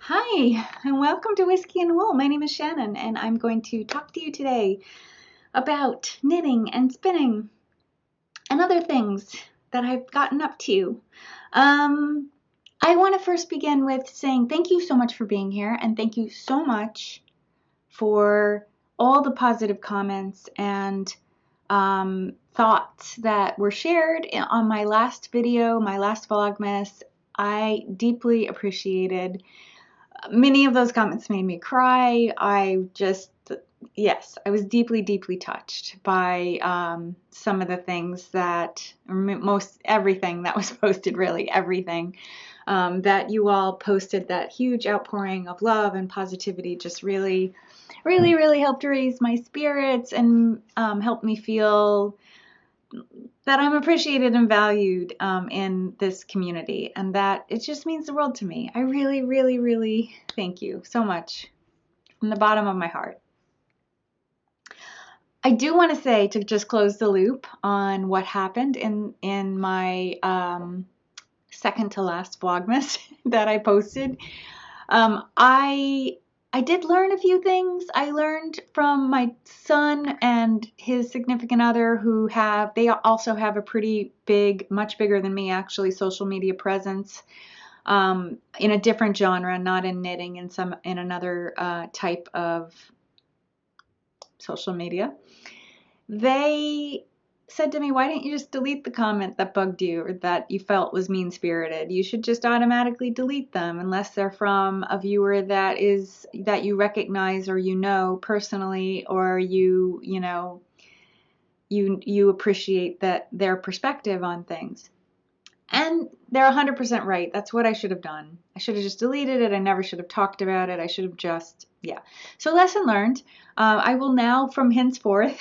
Hi, and welcome to Whiskey and Wool. My name is Shannon, and I'm going to talk to you today about knitting and spinning and other things that I've gotten up to. I want to first begin with saying thank you so much for being here, and thank you so much for all the positive comments and thoughts that were shared on my last video, my last Vlogmas. I deeply appreciated. Many of those comments made me cry. Yes, I was deeply, deeply touched by some of the things that, everything that was posted, really everything that you all posted. That huge outpouring of love and positivity just really, really, really helped raise my spirits and helped me feel that I'm appreciated and valued in this community, and that it just means the world to me. I really, really, really thank you so much from the bottom of my heart. I do want to say, to just close the loop on what happened in my second to last Vlogmas that I posted, I did learn a few things. I learned from my son and his significant other they also have a pretty big, much bigger than me actually, social media presence in a different genre, not in knitting, in another type of social media. They said to me, why didn't you just delete the comment that bugged you or that you felt was mean-spirited? You should just automatically delete them unless they're from a viewer that you recognize or you know personally, or you appreciate their perspective on things. And they're 100% right. That's what I should have done. I should have just deleted it. I never should have talked about it. I should have just, yeah. So lesson learned. I will now, from henceforth,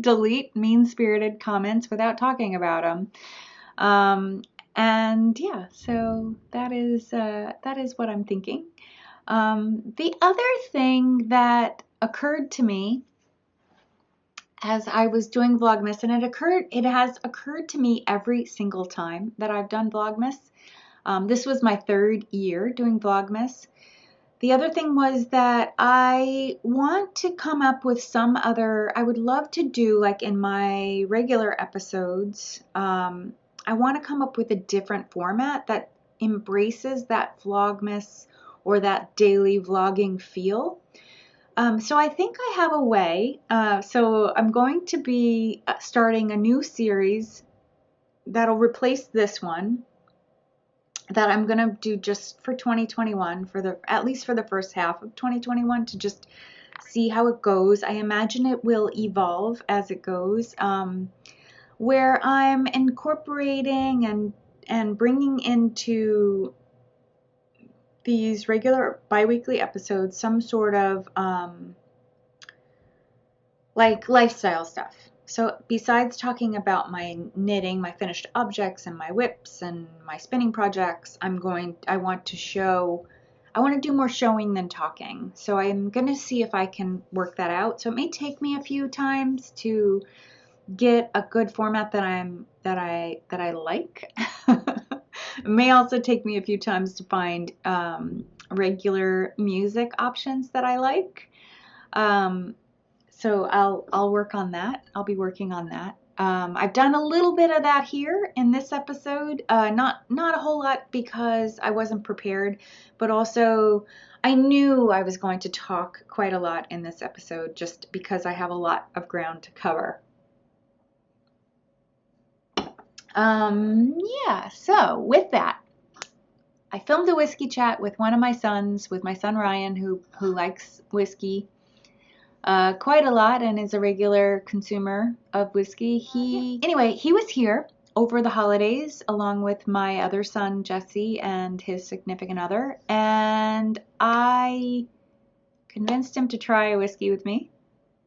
delete mean-spirited comments without talking about them. And yeah, so that is what I'm thinking. The other thing that occurred to me as I was doing Vlogmas, and it has occurred to me every single time that I've done Vlogmas. This was my third year doing Vlogmas. The other thing was that I want to come up with I would love to do, like in my regular episodes, I want to come up with a different format that embraces that Vlogmas or that daily vlogging feel. So I think I have a way. So I'm going to be starting a new series that'll replace this one that I'm going to do just for 2021, at least for the first half of 2021, to just see how it goes. I imagine it will evolve as it goes, where I'm incorporating and bringing into these regular bi-weekly episodes some sort of like lifestyle stuff. So besides talking about my knitting, my finished objects and my whips and my spinning projects, I want to do more showing than talking. So I'm going to see if I can work that out. So it may take me a few times to get a good format that I like. It may also take me a few times to find regular music options that I like. So I'll work on that. I'll be working on that. I've done a little bit of that here in this episode. Not a whole lot because I wasn't prepared, but also I knew I was going to talk quite a lot in this episode just because I have a lot of ground to cover. Yeah, so with that, I filmed a whiskey chat with one of my sons, with my son Ryan, who likes whiskey quite a lot and is a regular consumer of whiskey. Anyway, he was here over the holidays along with my other son Jesse and his significant other, and I convinced him to try a whiskey with me.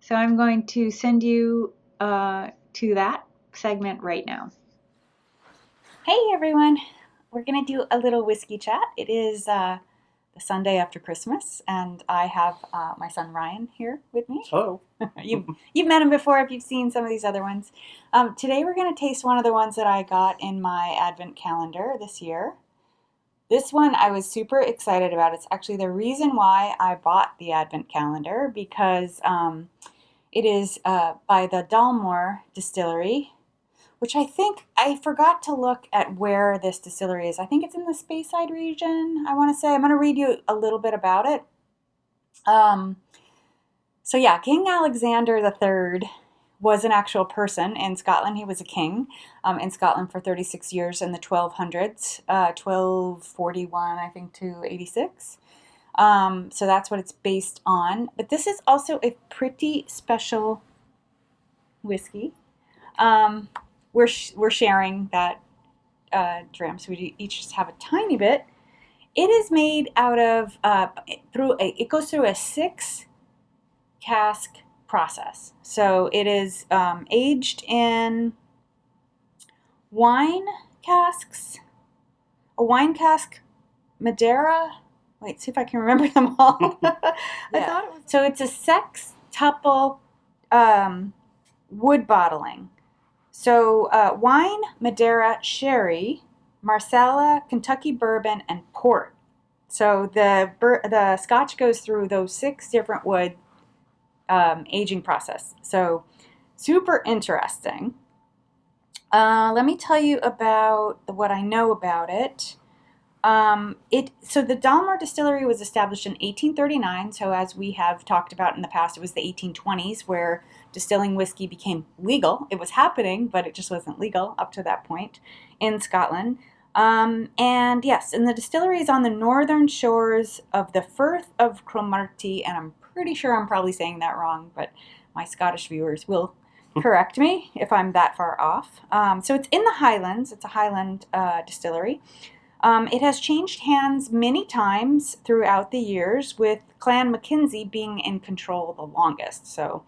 So I'm going to send you to that segment right now. Hey everyone, we're going to do a little whiskey chat. It is the Sunday after Christmas, and I have my son Ryan here with me. Hello. You've met him before if you've seen some of these other ones. Today we're going to taste one of the ones that I got in my advent calendar this year. This one I was super excited about. It's actually the reason why I bought the advent calendar, because it is by the Dalmore distillery, which I think I forgot to look at where this distillery is. I think it's in the Speyside region, I want to say. I'm going to read you a little bit about it. So yeah, King Alexander III was an actual person in Scotland. He was a king in Scotland for 36 years in the 1200s, 1241, I think, to 86. So that's what it's based on. But this is also a pretty special whiskey. We're sharing that dram, so we each just have a tiny bit. It is made out of it goes through a 6 cask process. So it is aged in wine casks, a wine cask Madeira. Wait, see if I can remember them all. Yeah. I thought it was. So it's a sextuple wood bottling. So wine, Madeira, sherry, Marsala, Kentucky bourbon, and port. So the Scotch goes through those 6 different wood aging process. So super interesting. Let me tell you about what I know about it. So the Dalmore distillery was established in 1839. So as we have talked about in the past, it was the 1820s where distilling whiskey became legal. It was happening, but it just wasn't legal up to that point in Scotland. And yes, and the distillery is on the northern shores of the Firth of Cromarty, and I'm pretty sure I'm probably saying that wrong, but my Scottish viewers will correct me if I'm that far off. So it's in the Highlands. It's a Highland distillery. It has changed hands many times throughout the years, with Clan Mackenzie being in control the longest. So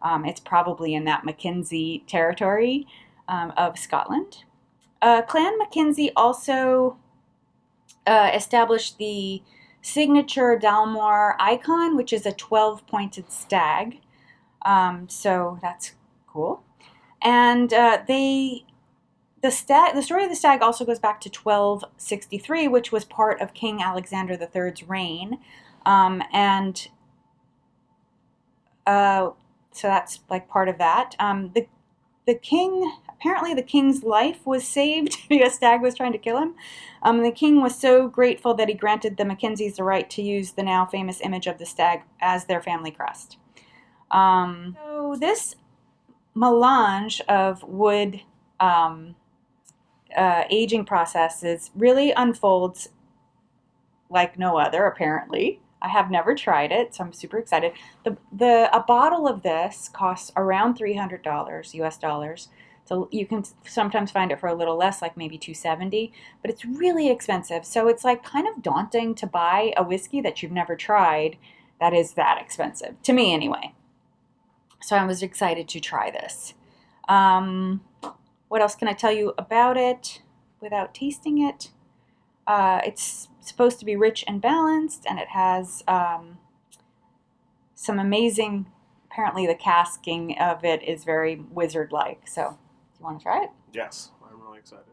it's probably in that Mackenzie territory of Scotland. Clan Mackenzie also established the signature Dalmore icon, which is a 12-pointed stag. So that's cool. And the story of the stag also goes back to 1263, which was part of King Alexander III's reign. So that's like part of that. The king, apparently the king's life was saved because stag was trying to kill him. The king was so grateful that he granted the Mackenzies the right to use the now famous image of the stag as their family crest. So this melange of wood aging processes really unfolds like no other, apparently. I have never tried it, so I'm super excited. A bottle of this costs around $300 US dollars. So you can sometimes find it for a little less, like maybe $270, but it's really expensive. So it's like kind of daunting to buy a whiskey that you've never tried that is that expensive, to me anyway. So I was excited to try this. What else can I tell you about it without tasting it? It's supposed to be rich and balanced, and it has some amazing, apparently the casking of it is very wizard-like. So, do you want to try it? Yes, I'm really excited.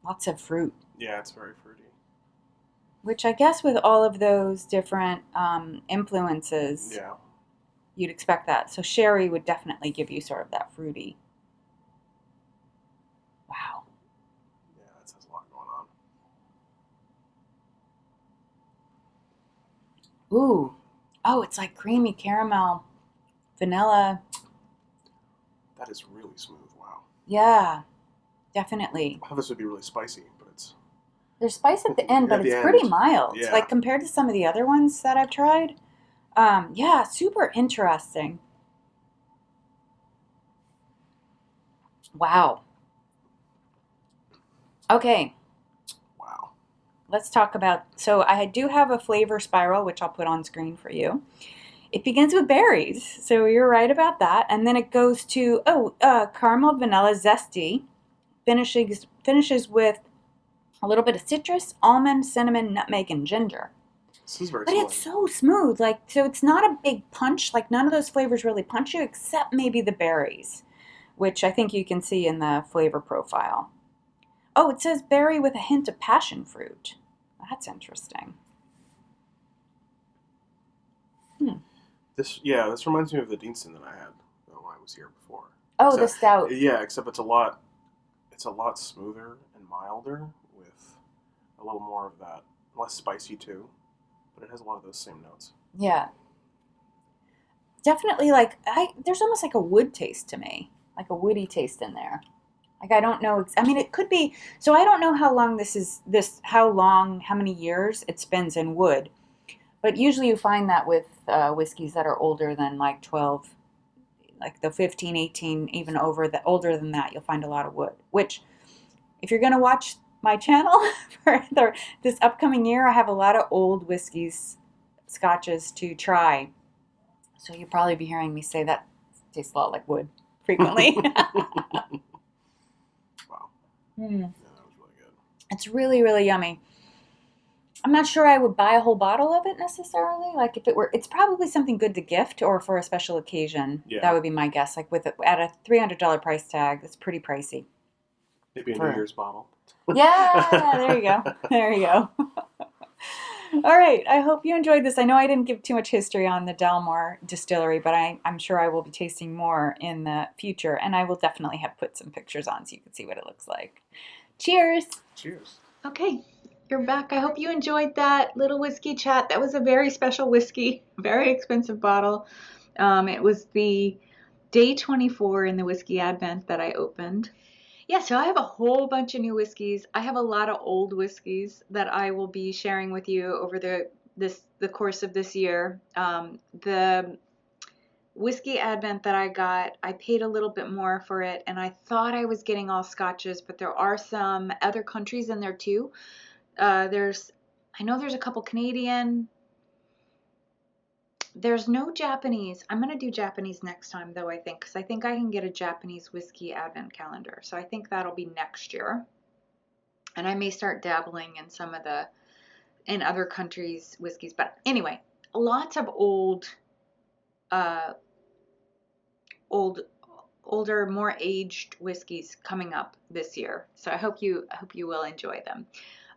Lots of fruit. Yeah, it's very fruity. Which I guess with all of those different influences. Yeah. you'd expect that. So sherry would definitely give you sort of that fruity. Wow. Yeah, it has a lot going on. Ooh. Oh, it's like creamy caramel, vanilla. That is really smooth. Wow. Yeah, definitely. I thought this would be really spicy, but it's... There's spice at the end, but it's pretty mild. Yeah. Like compared to some of the other ones that I've tried. Yeah, super interesting. Wow. Okay. Wow. Let's talk about, so I do have a flavor spiral, which I'll put on screen for you. It begins with berries, so you're right about that. And then it goes to, caramel, vanilla, zesty. Finishes with a little bit of citrus, almond, cinnamon, nutmeg, and ginger. This is very But smooth. it's so smooth, like, so it's not a big punch, like none of those flavors really punch you except maybe the berries, which I think you can see in the flavor profile. Oh, it says berry with a hint of passion fruit. That's interesting. This reminds me of the Deanston that I had when I was here before. Oh, the stout. Yeah, except it's a lot smoother and milder with a little more of that, less spicy too, but it has a lot of those same notes. Yeah. Definitely, like, there's almost like a wood taste to me, like a woody taste in there. Like, I don't know, I mean, it could be, so I don't know how long how many years it spends in wood. But usually you find that with whiskeys that are older than like 12, like the 15, 18, even older than that, you'll find a lot of wood. Which, if you're going to watch my channel for this upcoming year, I have a lot of old whiskeys, scotches to try. So you'll probably be hearing me say that tastes a lot like wood frequently. Wow. Mm. Yeah, that was really good. It's really, really yummy. I'm not sure I would buy a whole bottle of it necessarily. Like it's probably something good to gift or for a special occasion. Yeah. That would be my guess. Like at a $300 price tag, it's pretty pricey. Maybe a New Year's bottle. Yeah, there you go. There you go. All right. I hope you enjoyed this. I know I didn't give too much history on the Dalmore distillery, but I'm sure I will be tasting more in the future, and I will definitely have put some pictures on so you can see what it looks like. Cheers. Cheers. Okay, you're back. I hope you enjoyed that little whiskey chat. That was a very special whiskey, very expensive bottle. It was the day 24 in the whiskey advent that I opened. Yeah, so I have a whole bunch of new whiskeys. I have a lot of old whiskeys that I will be sharing with you over the course of this year. The whiskey advent that I got, I paid a little bit more for it, and I thought I was getting all scotches, but there are some other countries in there too. I know there's a couple Canadian. There's no Japanese. I'm going to do Japanese next time, though, I think, because I think I can get a Japanese whiskey advent calendar. So I think that'll be next year. And I may start dabbling in other countries' whiskeys. But anyway, lots of older, more aged whiskeys coming up this year. So I hope you will enjoy them.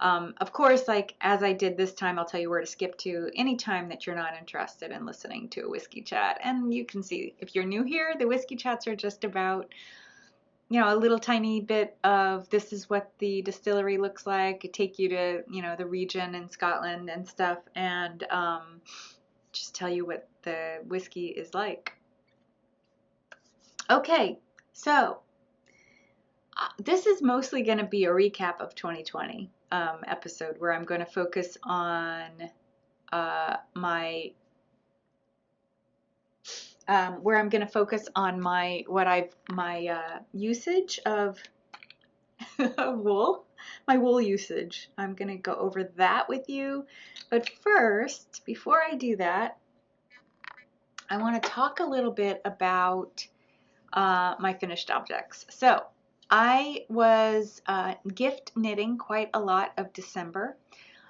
Of course, like as I did this time, I'll tell you where to skip to anytime that you're not interested in listening to a whiskey chat. And you can see, if you're new here, the whiskey chats are just about, a little tiny bit of this is what the distillery looks like. It take you to, the region in Scotland and stuff, and just tell you what the whiskey is like. Okay, so this is mostly going to be a recap of 2020 episode where I'm going to focus on my usage of wool, my wool usage. I'm going to go over that with you. But first, before I do that, I want to talk a little bit about my finished objects. So I was gift knitting quite a lot of December.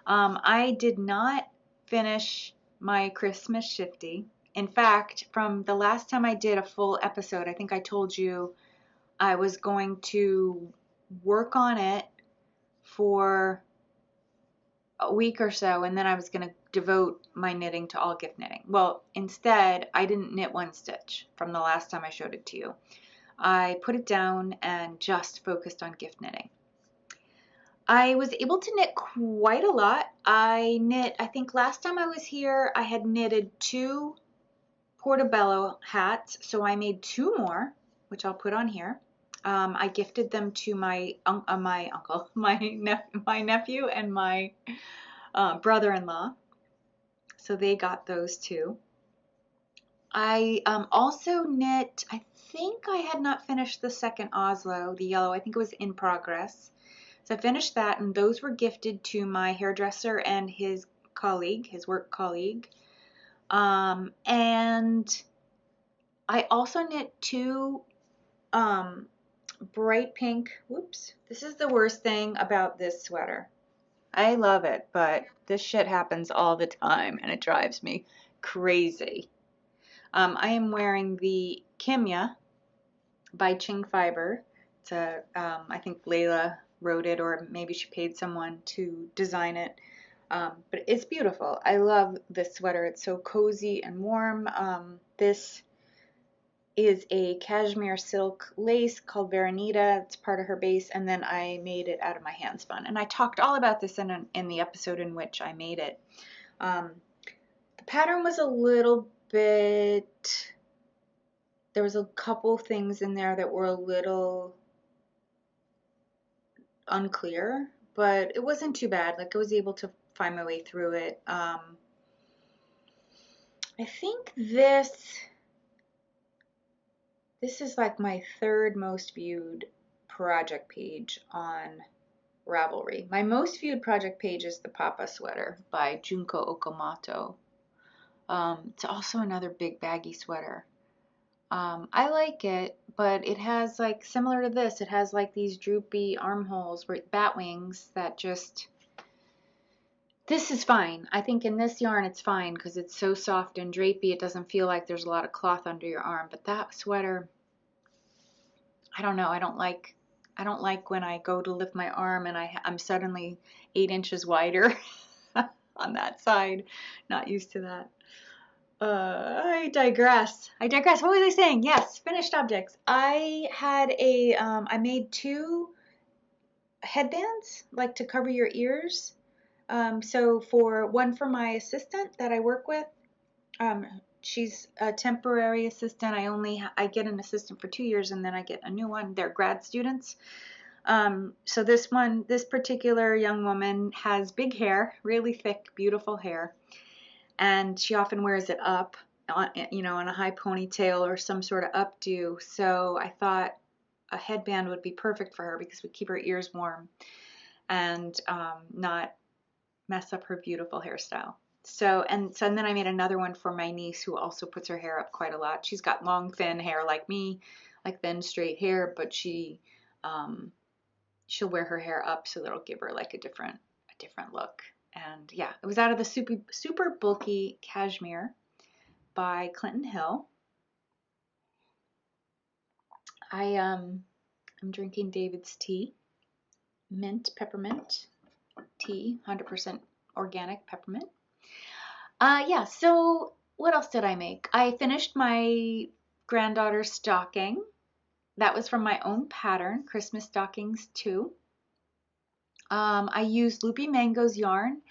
I did not finish my Christmas shifty. In fact, from the last time I did a full episode, I think I told you I was going to work on it for a week or so, and then I was going to devote my knitting to all gift knitting. Well, instead, I didn't knit one stitch from the last time I showed it to you. I put it down and just focused on gift knitting. I was able to knit quite a lot. I think last time I was here, I had knitted 2 Portobello hats, so I made 2 more, which I'll put on here. I gifted them to my nephew and my brother-in-law, so they got those too. I also knit, I think I had not finished the second Oslo, the yellow, I think it was in progress. So I finished that, and those were gifted to my hairdresser and his colleague, his work colleague. And I also knit 2 bright pink, whoops, this is the worst thing about this sweater. I love it, but this shit happens all the time, and it drives me crazy. I am wearing the Kýma by Qing Fibre. It's I think Layla wrote it, or maybe she paid someone to design it. But it's beautiful. I love this sweater. It's so cozy and warm. This is a cashmere silk lace called Veranita. It's part of her base, and then I made it out of my hand spun. And I talked all about this in the episode in which I made it. The pattern was a little bit, there was a couple things in there that were a little unclear, but it wasn't too bad. Like, I was able to find my way through it. I think this is like my 3rd most viewed project page on Ravelry. My most viewed project page is the Papa sweater by Junko Okamoto. It's also another big baggy sweater. I like it, but it has, like, similar to this, it has like these droopy armholes, bat wings that just, this is fine. I think in this yarn it's fine because it's so soft and drapey, it doesn't feel like there's a lot of cloth under your arm. But that sweater, I don't know, I don't like when I go to lift my arm and I'm suddenly 8 inches wider on that side. Not used to that. I digress. What was I saying? Yes, finished objects. I had I made 2 headbands, like to cover your ears. So one for my assistant that I work with. She's a temporary assistant. I get an assistant for 2 years, and then I get a new one. They're grad students. So this particular young woman has big hair, really thick, beautiful hair. And she often wears it up, in a high ponytail or some sort of updo. So I thought a headband would be perfect for her because it would keep her ears warm and not mess up her beautiful hairstyle. So then I made another one for my niece, who also puts her hair up quite a lot. She's got long, thin hair like me, like thin, straight hair, but she'll wear her hair up so that'll give her like a different look. And yeah, it was out of the super bulky cashmere by Clinton Hill. I'm drinking David's tea, mint peppermint tea, 100% organic peppermint. Yeah, so what else did I make? I finished my granddaughter's stocking. That was from my own pattern, Christmas Stockings 2. I used Loopy Mango's yarn.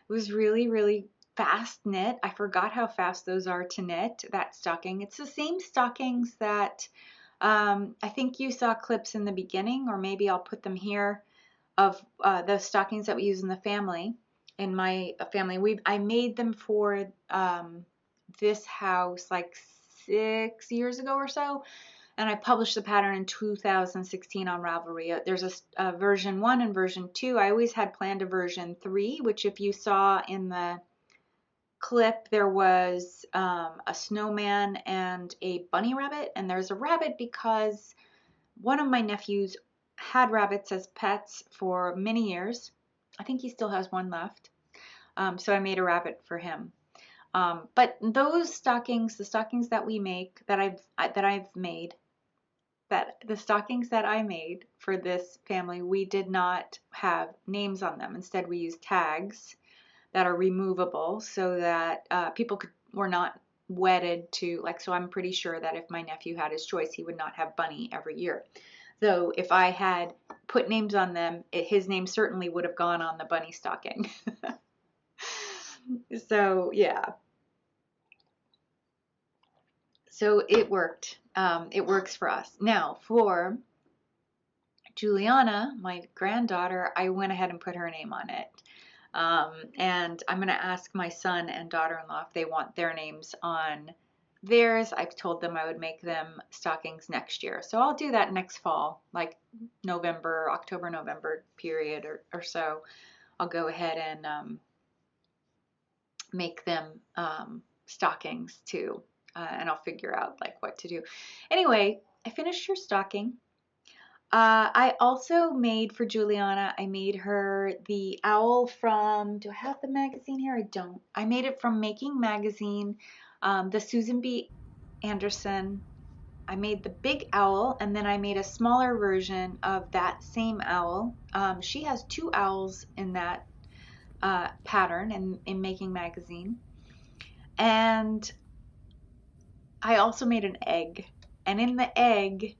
It was really, really fast knit. I forgot how fast those are to knit, that stocking. It's the same stockings that I think you saw clips in the beginning, or maybe I'll put them here, of the stockings that we use in the family. In my family, I made them for this house like 6 years ago or so. And I published the pattern in 2016 on Ravelry. There's a version 1 and version 2. I always had planned a version 3, which if you saw in the clip, there was a snowman and a bunny rabbit. And there's a rabbit because one of my nephews had rabbits as pets for many years. I think he still has one left. So I made a rabbit for him. But those stockings, the stockings that we make, that I've made, the stockings that I made for this family, we did not have names on them. Instead, we used tags. that are removable so that people were not wedded to, like, so I'm pretty sure that if my nephew had his choice, he would not have bunny every year. Though if I had put names on them, his name certainly would have gone on the bunny stocking. So yeah. So it worked. It works for us. Now for Juliana, my granddaughter, I went ahead and put her name on it. And I'm going to ask my son and daughter-in-law if they want their names on theirs. I've told them I would make them stockings next year. So I'll do that next fall, like November, October, November period or so. I'll go ahead and make them stockings too. And I'll figure out like what to do. Anyway, I finished her stocking. I also made for Juliana, I made her the owl from, do I have the magazine here? I don't. I made it from Making Magazine, the Susan B. Anderson. I made the big owl, and then I made a smaller version of that same owl. She has 2 owls in that pattern in Making Magazine. And I also made an egg. And in the egg,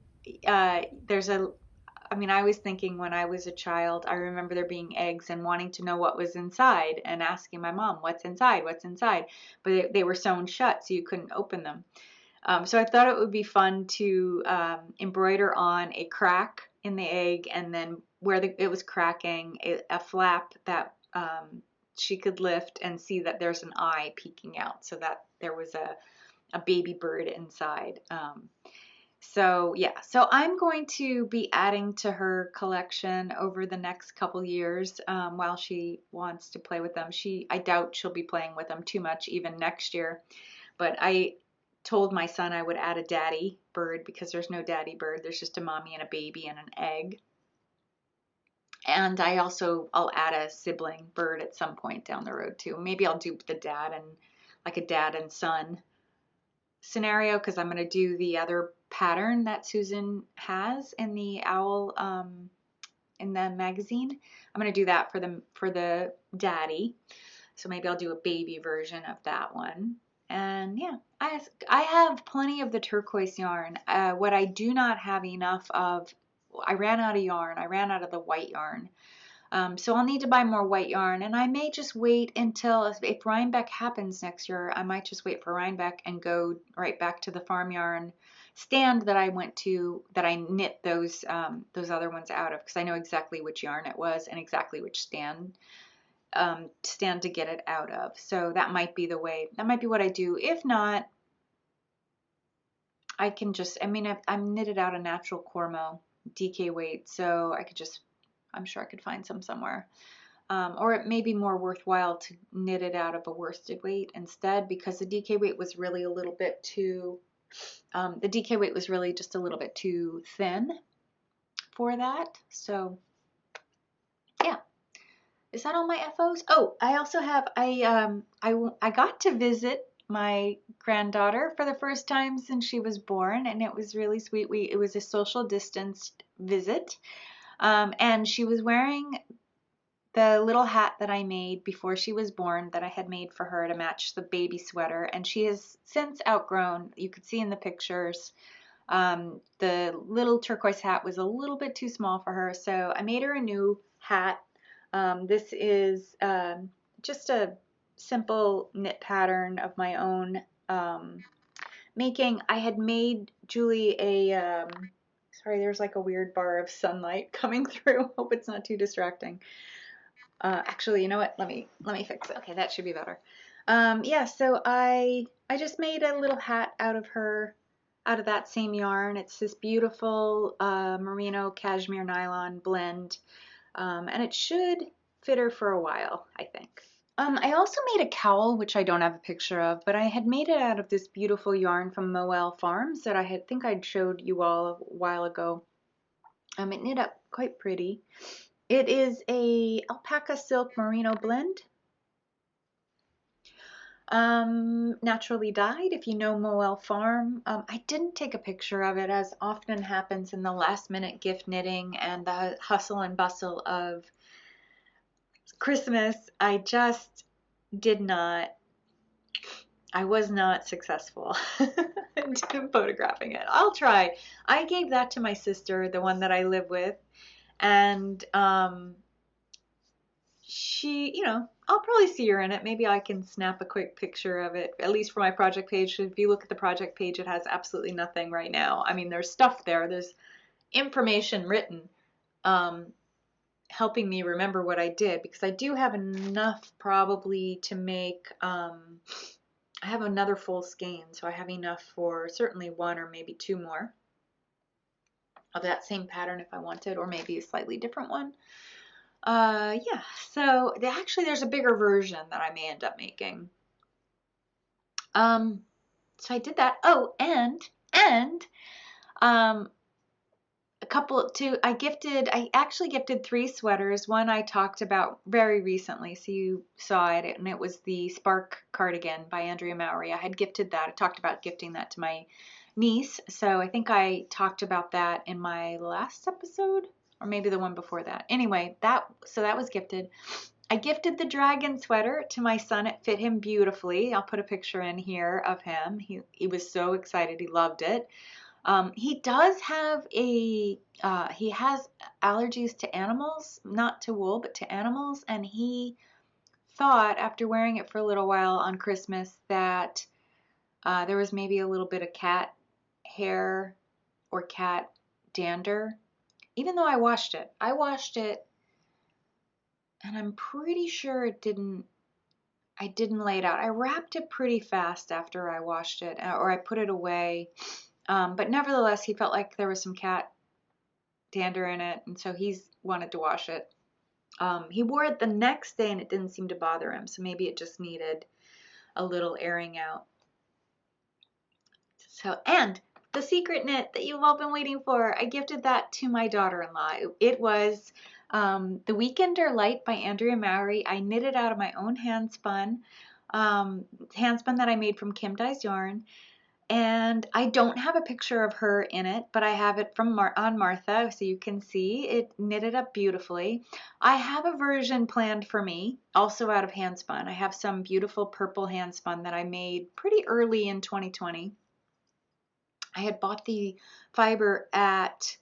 there's I was thinking when I was a child, I remember there being eggs and wanting to know what was inside and asking my mom, what's inside, what's inside? But they were sewn shut, so you couldn't open them. So I thought it would be fun to embroider on a crack in the egg, and then where it was cracking, a flap that she could lift and see that there's an eye peeking out, so that there was a baby bird inside. So yeah, so I'm going to be adding to her collection over the next couple years while she wants to play with them. I doubt she'll be playing with them too much even next year, but I told my son I would add a daddy bird because there's no daddy bird. There's just a mommy and a baby and an egg. And I'll add a sibling bird at some point down the road too. Maybe I'll do the dad and like a dad and son scenario, because I'm going to do the other pattern that Susan has in the owl in the magazine. I'm going to do that for the daddy. So maybe I'll do a baby version of that one. And yeah, I have plenty of the turquoise yarn. What I do not have enough of, I ran out of yarn. I ran out of the white yarn. So I'll need to buy more white yarn, and I may just wait until, if Rhinebeck happens next year, I might just wait for Rhinebeck and go right back to the farm yarn stand that I went to, that I knit those other ones out of, because I know exactly which yarn it was and exactly which stand to get it out of. So that might be the way, that might be what I do. If not, I can just, I'm knitted out a natural cormo DK weight, so I could just, I'm sure I could find some somewhere. Or it may be more worthwhile to knit it out of a worsted weight instead, because the DK weight was really a little bit too, the DK weight was really just a little bit too thin for that. So yeah. Is that all my FOs? Oh, I also have, I got to visit my granddaughter for the first time since she was born, and it was really sweet. It was a social distanced visit. And she was wearing the little hat that I made before she was born, that I had made for her to match the baby sweater. And she has since outgrown, you could see in the pictures, the little turquoise hat was a little bit too small for her. So I made her a new hat. This is just a simple knit pattern of my own making. I had made Julie a, sorry, there's like a weird bar of sunlight coming through. Hope it's not too distracting. Actually, you know what? Let me fix it. Okay, that should be better. Yeah, so I just made a little hat out of that same yarn. It's this beautiful merino cashmere nylon blend, and it should fit her for a while, I think. I also made a cowl, which I don't have a picture of, but I had made it out of this beautiful yarn from Moelle Farms that I think I'd showed you all a while ago. It knit up quite pretty. It is a alpaca silk merino blend. Naturally dyed, if you know Moelle Farm. I didn't take a picture of it, as often happens in the last minute gift knitting and the hustle and bustle of Christmas. I just I was not successful in photographing it. I'll try. I gave that to my sister, the one that I live with, and she, I'll probably see her in it. Maybe I can snap a quick picture of it, at least for my project page. If you look at the project page, it has absolutely nothing right now. I mean, there's stuff there. There's information written, helping me remember what I did, because I do have enough probably to make, I have another full skein, so I have enough for certainly one or maybe two more of that same pattern if I wanted, or maybe a slightly different one. Yeah, so actually there's a bigger version that I may end up making. So I did that. Oh, and I actually gifted 3 sweaters. One I talked about very recently, so you saw it, and it was the Spark cardigan by Andrea Mowry. I had gifted that. I talked about gifting that to my niece, so I think I talked about that in my last episode, or maybe the one before that. Anyway, that was gifted. I gifted the dragon sweater to my son. It fit him beautifully. I'll put a picture in here of him. He was so excited. He loved it. He does have he has allergies to animals, not to wool, but to animals. And he thought, after wearing it for a little while on Christmas, that there was maybe a little bit of cat hair or cat dander, even though I washed it. And I'm pretty sure I didn't lay it out. I wrapped it pretty fast after I washed it, or I put it away. But nevertheless, he felt like there was some cat dander in it, and so he's wanted to wash it. He wore it the next day, and it didn't seem to bother him, so maybe it just needed a little airing out. So, and the secret knit that you've all been waiting for, I gifted that to my daughter-in-law. It was the Weekender Light by Andrea Mowry. I knitted out of my own hand spun that I made from Kim Dye's yarn. And I don't have a picture of her in it, but I have it from on Martha, so you can see it knitted up beautifully. I have a version planned for me, also out of hand spun. I have some beautiful purple hand spun that I made pretty early in 2020. I had bought the fiber at,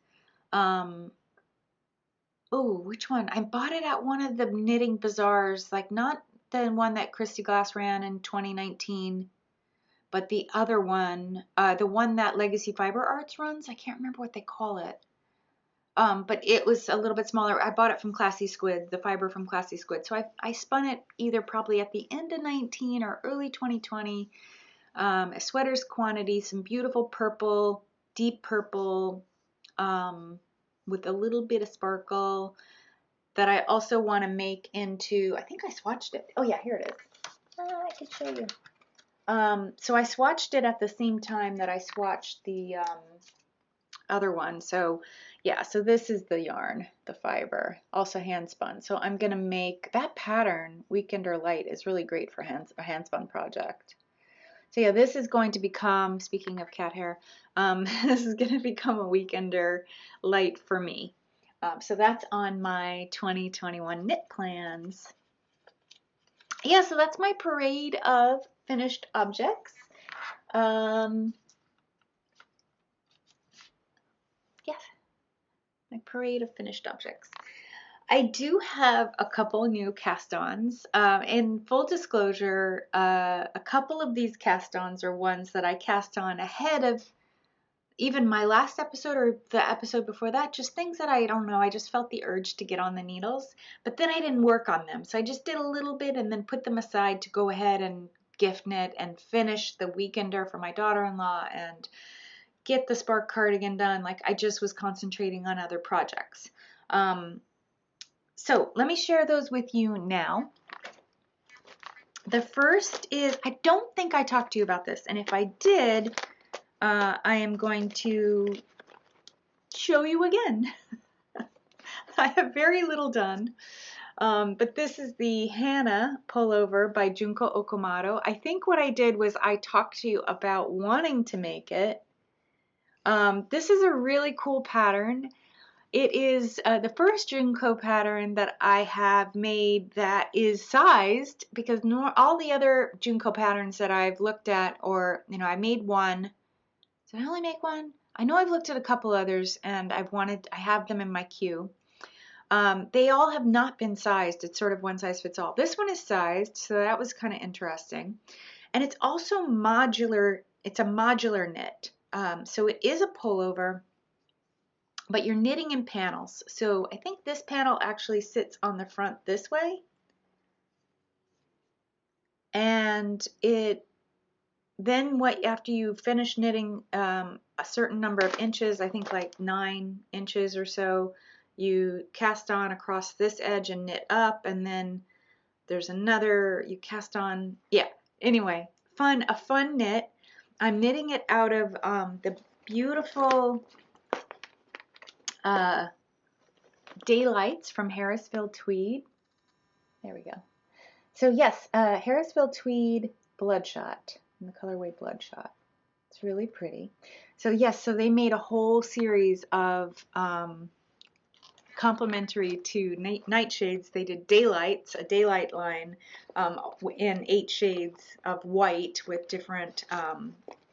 which one? I bought it at one of the knitting bazaars, like not the one that Christy Glass ran in 2019. But the other one, the one that Legacy Fiber Arts runs, I can't remember what they call it. But it was a little bit smaller. I bought it from Classy Squid, the fiber from Classy Squid. So I spun it either probably at the end of 19 or early 2020. A sweater's quantity, some beautiful purple, deep purple, with a little bit of sparkle that I also want to make into, I think I swatched it. Oh yeah, here it is. I can show you. So I swatched it at the same time that I swatched the other one. So yeah, so this is the yarn, the fiber, also hand spun. So I'm going to make that pattern, Weekender Light, is really great for a hand spun project. So yeah, this is going to become, speaking of cat hair, this is going to become a Weekender Light for me. So that's on my 2021 knit plans. Yeah, so that's my parade of finished objects. Yes, my parade of finished objects. I do have a couple new cast-ons. In full disclosure, a couple of these cast-ons are ones that I cast on ahead of even my last episode or the episode before that, just things that I don't know, I just felt the urge to get on the needles, but then I didn't work on them. So I just did a little bit and then put them aside to go ahead and gift knit and finish the Weekender for my daughter-in-law and get the Spark cardigan done. Like I just was concentrating on other projects. So let me share those with you now. The first is, I don't think I talked to you about this, and if I did, I am going to show you again. I have very little done, but this is the Hannah pullover by Junko Okamoto. I think what I did was I talked to you about wanting to make it. This is a really cool pattern. It is the first Junko pattern that I have made that is sized, because all the other Junko patterns that I've looked at, or, you know, I made one. Did I only make one? I know I've looked at a couple others and I have them in my queue. They all have not been sized. It's sort of one size fits all. This one is sized, so that was kind of interesting. And it's also modular. It's a modular knit. So it is a pullover, but you're knitting in panels. So I think this panel actually sits on the front this way. And after you finish knitting a certain number of inches, I think like 9 inches or so, you cast on across this edge and knit up, and then there's another, you cast on, yeah, anyway, a fun knit. I'm knitting it out of the beautiful Daylights from Harrisville Tweed. There we go. So yes, Harrisville Tweed Bloodshot, in the colorway Bloodshot. It's really pretty. So yes, so they made a whole series of complementary to Nightshades. They did Daylights, a daylight line in 8 shades of white with different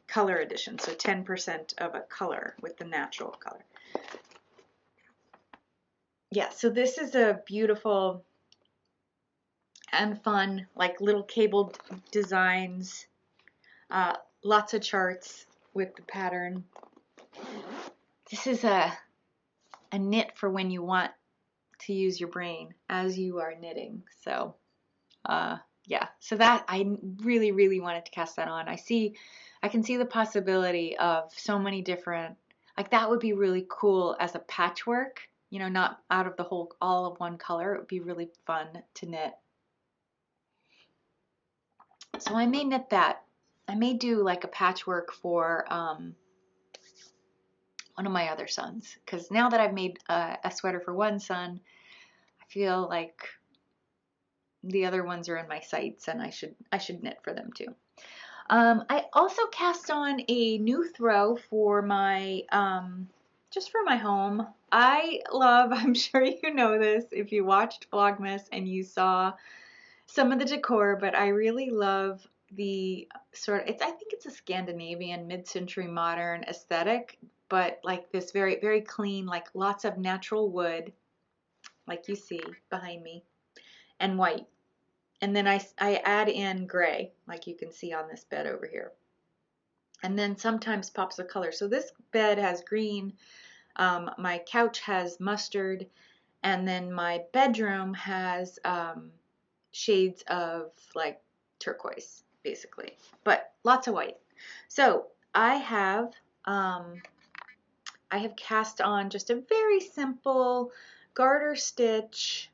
color additions. So 10% of a color with the natural color. Yeah, so this is a beautiful and fun, like little cabled designs, lots of charts with the pattern. This is a knit for when you want to use your brain as you are knitting. So yeah, so that I really, really wanted to cast that on. I can see the possibility of so many different, like that would be really cool as a patchwork, you know, not out of all of one color. It would be really fun to knit. So I may knit that. I may do like a patchwork for one of my other sons, because now that I've made a sweater for one son, I feel like the other ones are in my sights, and I should knit for them too. I also cast on a new throw for my just for my home. I'm sure you know this if you watched Vlogmas and you saw some of the decor, but I really love the I think it's a Scandinavian mid-century modern aesthetic, but like this very, very clean, like lots of natural wood, like you see behind me, and white. And then I add in gray, like you can see on this bed over here. And then sometimes pops of color. So this bed has green, my couch has mustard, and then my bedroom has shades of like turquoise, basically, but lots of white. So I have cast on just a very simple garter stitch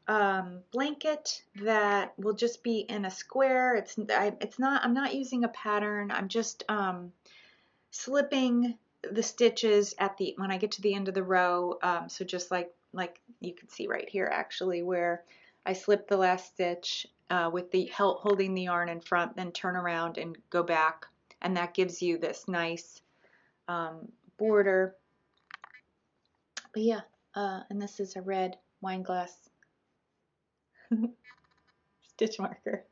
blanket that will just be in a square. I'm not using a pattern. I'm just slipping the stitches when I get to the end of the row. So just like you can see right here, actually, where I slip the last stitch with the holding the yarn in front, then turn around and go back, and that gives you this nice border. But yeah, and this is a red wine glass stitch marker.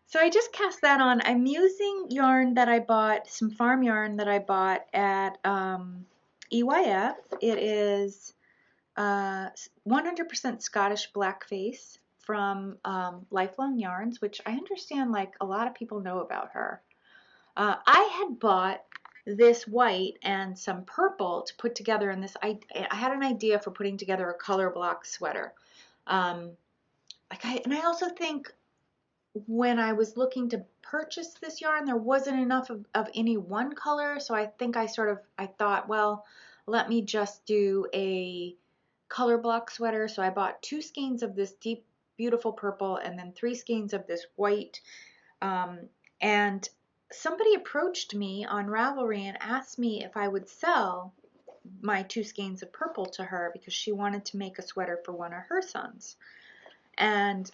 So I just cast that on. I'm using yarn that I bought, some farm yarn that I bought at EYF. It is 100% Scottish blackface from Lifelong Yarns, which I understand like a lot of people know about her. I had bought this white and some purple to put together in this. I had an idea for putting together a color block sweater. And I also think when I was looking to purchase this yarn, there wasn't enough of any one color. So I think I thought, well, let me just do a color block sweater. So I bought 2 skeins of this deep, beautiful purple and then 3 skeins of this white. And somebody approached me on Ravelry and asked me if I would sell my 2 skeins of purple to her because she wanted to make a sweater for one of her sons. And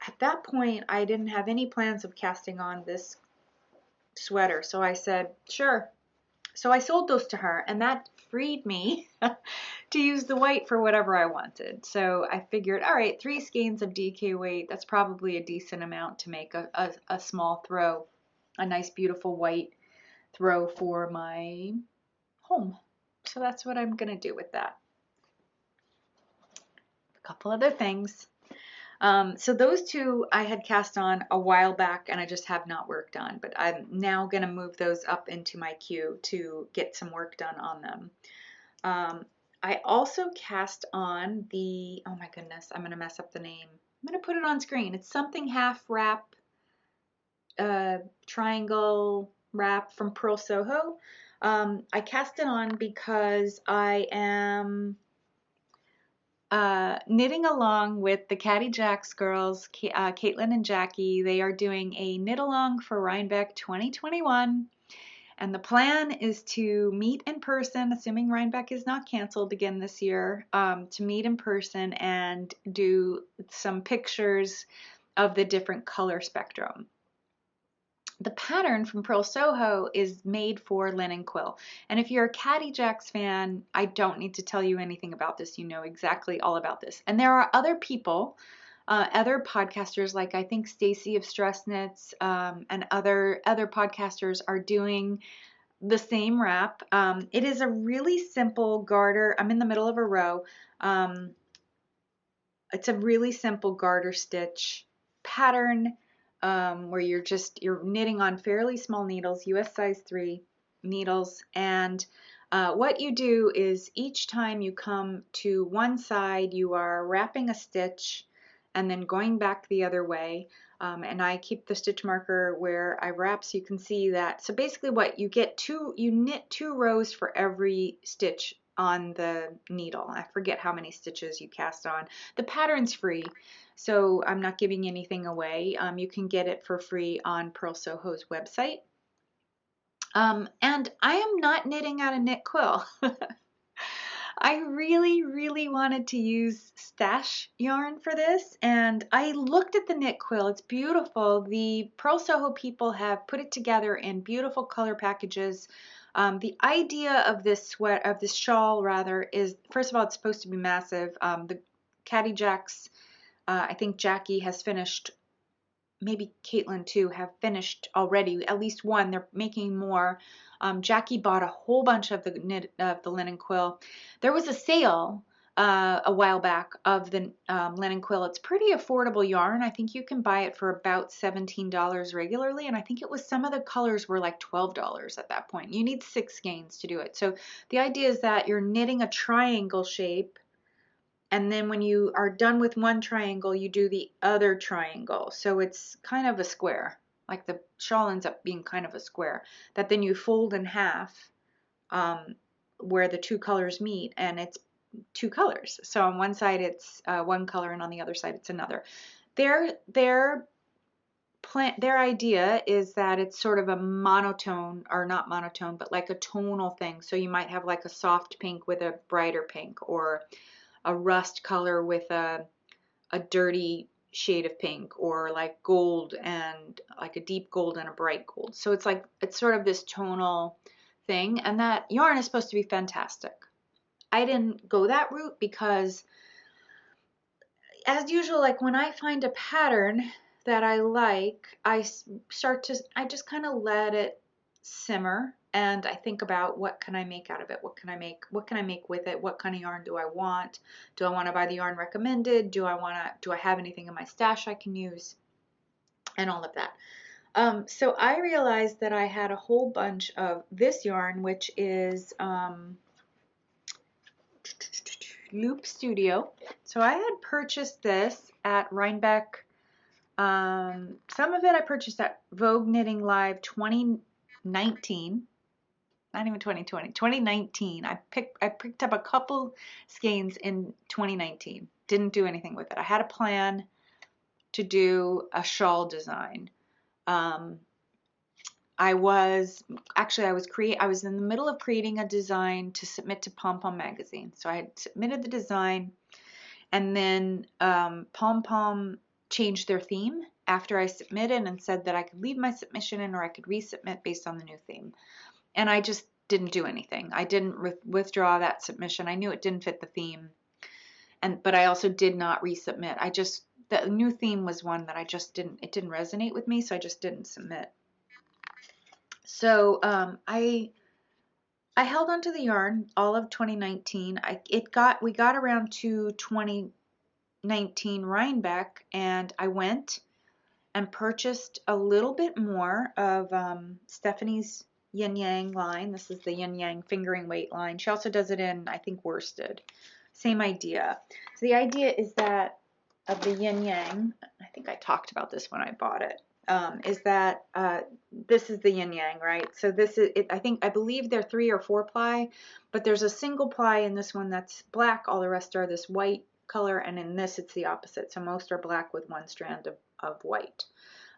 at that point, I didn't have any plans of casting on this sweater. So I said, sure. So I sold those to her, and that freed me to use the white for whatever I wanted. So I figured, all right, 3 skeins of DK weight, that's probably a decent amount to make a small throw, a nice beautiful white throw for my home. So that's what I'm gonna do with that. A couple other things. So those 2 I had cast on a while back and I just have not worked on, but I'm now gonna move those up into my queue to get some work done on them. I also cast on the, oh my goodness, I'm gonna mess up the name. I'm gonna put it on screen. It's something half wrap, triangle wrap from Pearl Soho. I cast it on because I am knitting along with the Caddy Jacks girls, Caitlin and Jackie. They are doing a knit along for Rhinebeck 2021. And the plan is to meet in person, assuming Rhinebeck is not canceled again this year, to meet in person and do some pictures of the different color spectrum. The pattern from Pearl Soho is made for linen quill. And if you're a Caddy Jacks fan, I don't need to tell you anything about this. You know exactly all about this. And there are other people, other podcasters, like I think Stacy of Stress Knits, and other podcasters are doing the same wrap. It is a really simple garter. I'm in the middle of a row. It's a really simple garter stitch pattern, where you're knitting on fairly small needles, US size 3 needles, and what you do is each time you come to one side, you are wrapping a stitch and then going back the other way. And I keep the stitch marker where I wrap so you can see that. So basically what you get, you knit 2 rows for every stitch on the needle. I forget how many stitches you cast on. The pattern's free, so I'm not giving anything away. You can get it for free on Pearl Soho's website. And I am not knitting out a knit quill. I really wanted to use stash yarn for this, and I looked at the knit quill. It's beautiful. The Pearl Soho people have put it together in beautiful color packages. The idea of this shawl rather, is, first of all, it's supposed to be massive. The Caddy Jacks, I think Jackie has finished, maybe Caitlin too, have finished already, at least one. They're making more. Jackie bought a whole bunch of the linen quill. There was a sale a while back of the linen quill. It's pretty affordable yarn. I think you can buy it for about $17 regularly, and I think it was, some of the colors were like $12 at that point. You need 6 skeins to do it. So the idea is that you're knitting a triangle shape, and then when you are done with one triangle, you do the other triangle. So it's kind of a square. Like the shawl ends up being kind of a square that then you fold in half, where the 2 colors meet, and it's 2 colors. So on one side it's one color, and on the other side it's another. Their idea is that it's sort of a monotone, or not monotone, but like a tonal thing. So you might have like a soft pink with a brighter pink, or a rust color with a dirty shade of pink, or like gold and like a deep gold and a bright gold. So it's like, it's sort of this tonal thing, and that yarn is supposed to be fantastic. I didn't go that route because, as usual, like when I find a pattern that I like, I just kind of let it simmer, and I think about, what can I make out of it? What can I make with it? What kind of yarn do I want? Do I want to buy the yarn recommended? Do I have anything in my stash I can use? And all of that. So I realized that I had a whole bunch of this yarn, which is Loop Studio. So I had purchased this at Rhinebeck. Some of it I purchased at Vogue Knitting Live 2019. Not even 2020, 2019. I picked up a couple skeins in 2019. Didn't do anything with it. I had a plan to do a shawl design. I was in the middle of creating a design to submit to Pom Pom magazine. So I had submitted the design, and then Pom Pom changed their theme after I submitted, and said that I could leave my submission in, or I could resubmit based on the new theme. And I just didn't do anything. I didn't withdraw that submission. I knew it didn't fit the theme, but I also did not resubmit. The new theme was one that it didn't resonate with me, so I just didn't submit. So I held onto the yarn all of 2019. We got around to 2019 Rhinebeck, and I went and purchased a little bit more of Stephanie's Yin Yang line. This is the Yin Yang fingering weight line. She also does it in, I think, worsted. Same idea. So the idea is that of the Yin Yang, I think I talked about this when I bought it, is that this is the Yin Yang, right? So this is, I believe they're 3 or 4 ply, but there's a single ply in this one that's black. All the rest are this white color, and in this it's the opposite. So most are black with 1 strand of white.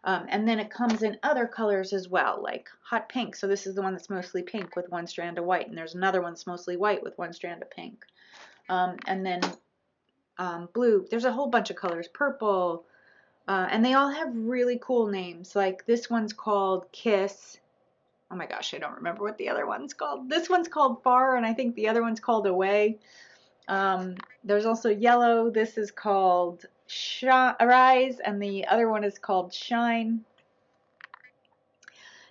And then it comes in other colors as well, like hot pink. So this is the one that's mostly pink with 1 strand of white, and there's another one that's mostly white with 1 strand of pink. And then blue. There's a whole bunch of colors, purple, and they all have really cool names. Like this one's called Kiss. Oh my gosh, I don't remember what the other one's called. This one's called Far, and I think the other one's called Away. There's also yellow. This is called Rise, and the other one is called Shine.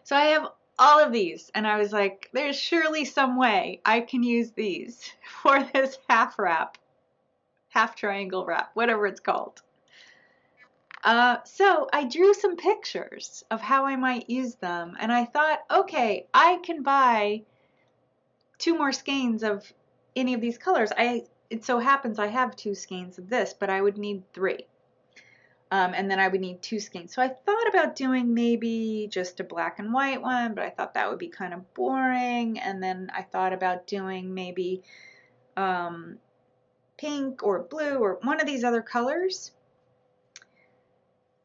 So I have all of these, and I was like, there's surely some way I can use these for this half triangle wrap, whatever it's called. So I drew some pictures of how I might use them, and I thought, okay, I can buy 2 more skeins of any of these colors. It so happens I have 2 skeins of this, but I would need 3. And then I would need 2 skeins. So I thought about doing maybe just a black and white one, but I thought that would be kind of boring. And then I thought about doing maybe pink or blue or one of these other colors.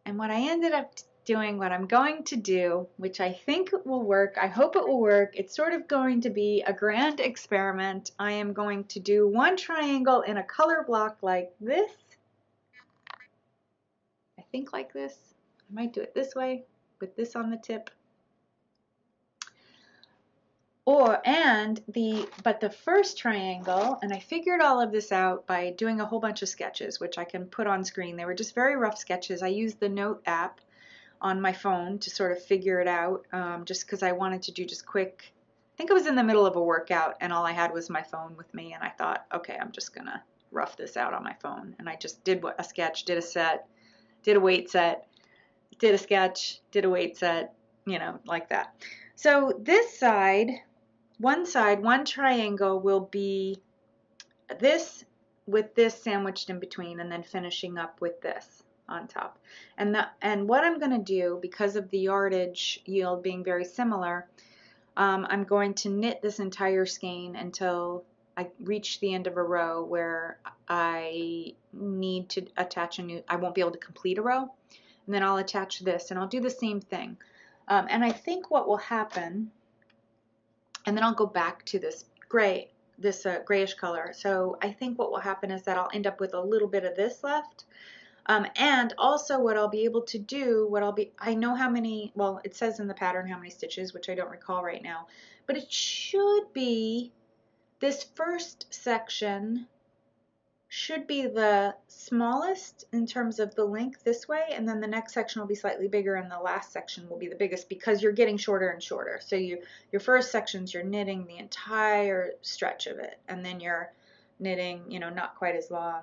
And what I ended up doing, what I'm going to do, which I think will work, I hope it will work, it's sort of going to be a grand experiment. I am going to do 1 triangle in a color block like this. I think like this. I might do it this way with this on the tip. But the first triangle, and I figured all of this out by doing a whole bunch of sketches, which I can put on screen. They were just very rough sketches. I used the Note app on my phone to sort of figure it out, just because I wanted to do just quick. I think it was in the middle of a workout, and all I had was my phone with me, and I thought, okay, I'm just gonna rough this out on my phone. And I just did a sketch, did a set, did a weight set, did a sketch, did a weight set, like that. So this side, one triangle will be this with this sandwiched in between, and then finishing up with this on top. And what I'm going to do, because of the yardage yield being very similar, I'm going to knit this entire skein until I reach the end of a row where I need to attach I won't be able to complete a row, and then I'll attach this, and I'll do the same thing. And I think what will happen, and then I'll go back to this grayish color. So I think what will happen is that I'll end up with a little bit of this left. And also what I'll be able to do, I know how many, well, it says in the pattern how many stitches, which I don't recall right now, but it should be, this first section should be the smallest in terms of the length this way, and then the next section will be slightly bigger, and the last section will be the biggest, because you're getting shorter and shorter. So your first sections, you're knitting the entire stretch of it, and then you're knitting, not quite as long,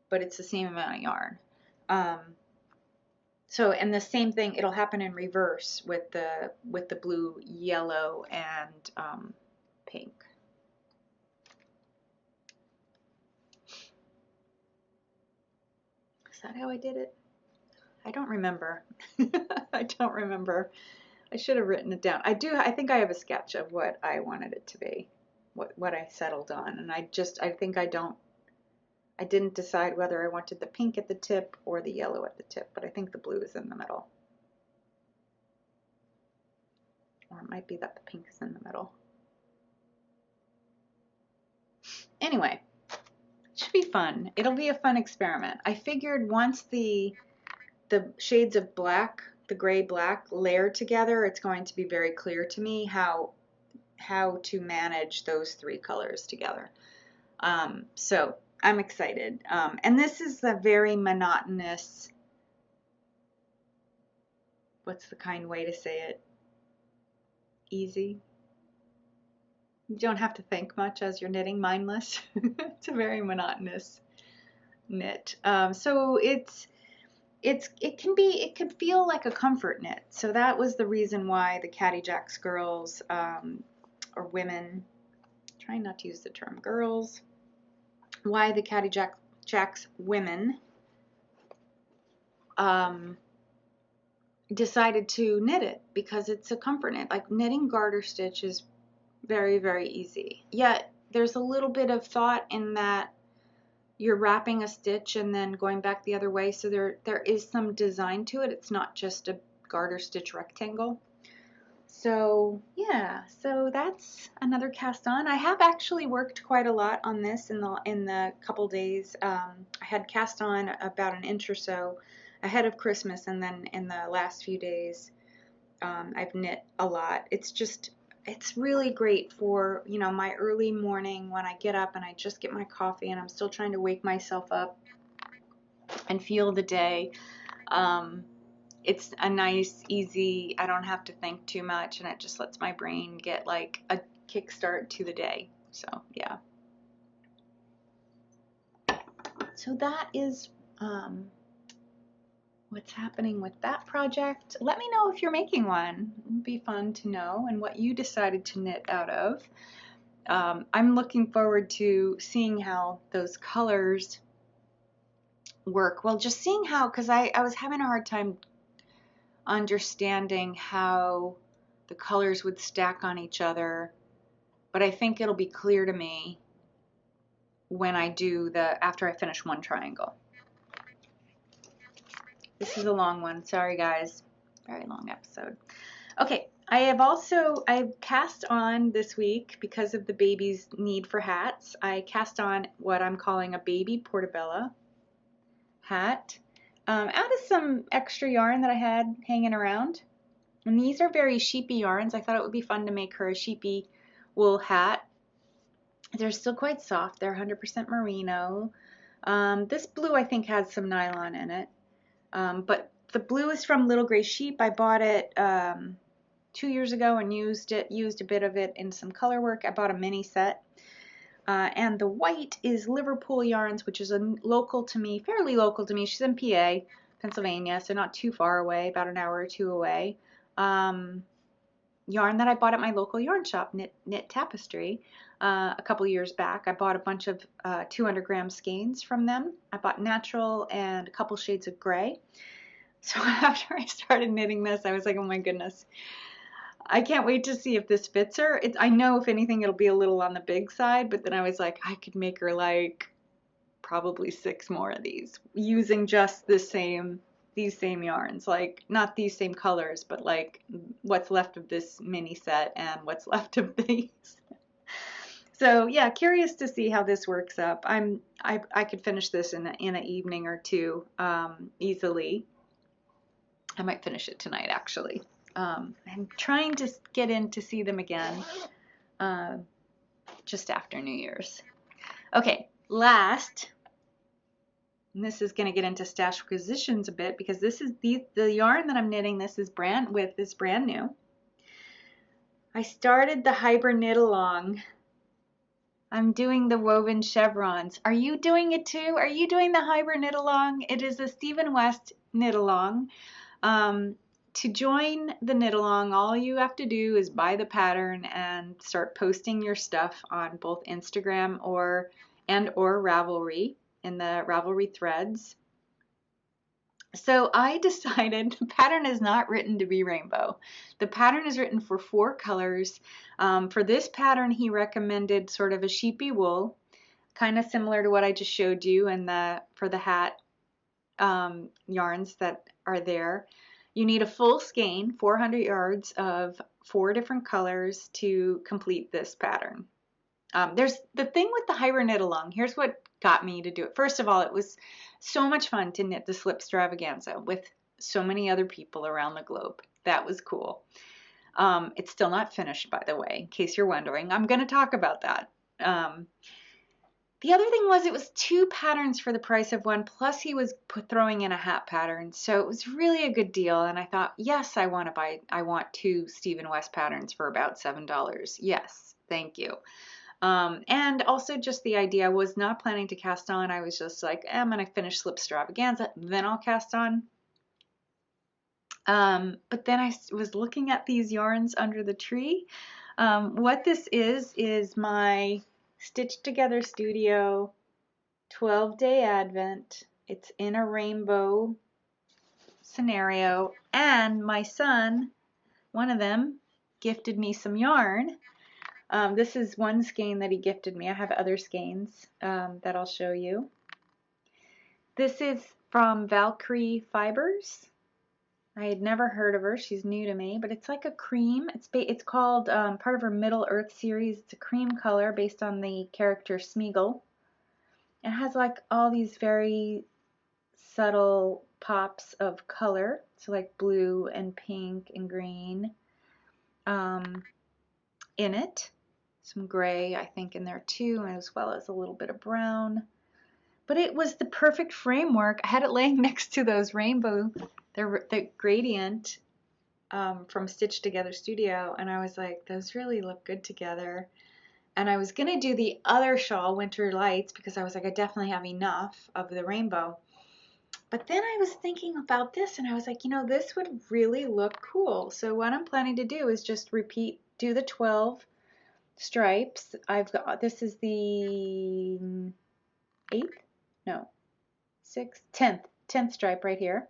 but it's the same amount of yarn. And the same thing, it'll happen in reverse with the blue, yellow, and pink. Is that how I did it? I don't remember. I don't remember. I should have written it down. I think I have a sketch of what I wanted it to be, what I settled on, and I didn't decide whether I wanted the pink at the tip or the yellow at the tip, but I think the blue is in the middle. Or it might be that the pink is in the middle. Anyway, it should be fun. It'll be a fun experiment. I figured once the shades of black, the gray black, layer together, it's going to be very clear to me how how to manage those 3 colors together. So I'm excited. And this is a very monotonous, what's the kind way to say it? Easy. You don't have to think much as you're knitting, mindless. It's a very monotonous knit. So it can feel like a comfort knit. So that was the reason why the Caddy Jacks girls, or women, trying not to use the term girls, why the Caddy Jacks women decided to knit it, because it's a comfort knit. Like, knitting garter stitch is very, very easy. Yet there's a little bit of thought in that you're wrapping a stitch and then going back the other way. So there is some design to it. It's not just a garter stitch rectangle. So yeah, so that's another cast on. I have actually worked quite a lot on this in the couple days. I had cast on about an inch or so ahead of Christmas, and then in the last few days I've knit a lot. It's really great for, you know, my early morning when I get up and I just get my coffee and I'm still trying to wake myself up and feel the day. It's a nice, easy, I don't have to think too much, and it just lets my brain get like a kickstart to the day. So yeah. So that is what's happening with that project. Let me know if you're making one. It'd be fun to know, and what you decided to knit out of. I'm looking forward to seeing how those colors work. Well, just seeing how, because I was having a hard time understanding how the colors would stack on each other, but I think it'll be clear to me when I do after I finish one triangle. This is a long one, sorry guys, very long episode. Okay, I've cast on this week, because of the baby's need for hats. I cast on what I'm calling a baby Portobello hat, out of some extra yarn that I had hanging around. And these are very sheepy yarns. I thought it would be fun to make her a sheepy wool hat. They're still quite soft. They're 100% merino. This blue I think has some nylon in it. But the blue is from Little Gray Sheep. I bought it 2 years ago and used a bit of it in some color work. I bought a mini set. And the white is Liverpool Yarns, which is local to me, fairly local to me. She's in PA, Pennsylvania, so not too far away, about an hour or two away. Yarn that I bought at my local yarn shop, Knit Tapestry, a couple years back. I bought a bunch of 200-gram skeins from them. I bought natural and a couple shades of gray. So after I started knitting this, I was like, oh my goodness, I can't wait to see if this fits her. I know if anything it'll be a little on the big side, but then I was like, I could make her like probably 6 more of these using just these same yarns, like not these same colors, but like what's left of this mini set and what's left of these. So yeah, curious to see how this works up. I could finish this in an evening or two easily. I might finish it tonight actually. I'm trying to get in to see them again just after New Year's. Okay, last, and this is going to get into stash acquisitions a bit, because this is the yarn that I'm knitting. This is brand new. I started the Hybrid Knit Along. I'm doing the woven chevrons. Are you doing it too? Are you doing the Hybrid Knit Along? It is a Stephen West knit along. To join the knit along, all you have to do is buy the pattern and start posting your stuff on both Instagram or Ravelry, in the Ravelry threads. So I decided the pattern is not written to be rainbow. The pattern is written for 4 colors. For this pattern, he recommended sort of a sheepy wool, kind of similar to what I just showed you for the hat yarns that are there. You need a full skein, 400 yards of 4 different colors to complete this pattern. There's the thing with the Hybrid Knit Along. Here's what got me to do it. First of all, it was so much fun to knit the Slip Stravaganza with so many other people around the globe. That was cool. It's still not finished, by the way, in case you're wondering. I'm going to talk about that. The other thing was it was 2 patterns for the price of 1, plus he was throwing in a hat pattern. So it was really a good deal. And I thought, yes, I want 2 Stephen West patterns for about $7. Yes, thank you. And also just the idea, I was not planning to cast on. I was just like, I'm going to finish Slip Stravaganza, then I'll cast on. But then I was looking at these yarns under the tree. What this is my Stitched Together Studio 12-day Advent. It's in a rainbow scenario, and my son, one of them, gifted me some yarn. This is one skein that he gifted me. I have other skeins that I'll show you. This is from Valkyrie Fibers. I had never heard of her. She's new to me, but it's like a cream. It's called part of her Middle Earth series. It's a cream color based on the character Smeagol. It has like all these very subtle pops of color, so like blue and pink and green in it. Some gray, I think, in there too, as well as a little bit of brown. But it was the perfect framework. I had it laying next to those rainbow, the gradient from Stitched Together Studio, and I was like, those really look good together. And I was going to do the other shawl, Winter Lights, because I was like, I definitely have enough of the rainbow. But then I was thinking about this, and I was like, you know, this would really look cool. So what I'm planning to do is just do the 12 stripes. I've got, this is the 8th? No, 6th, 10th stripe right here.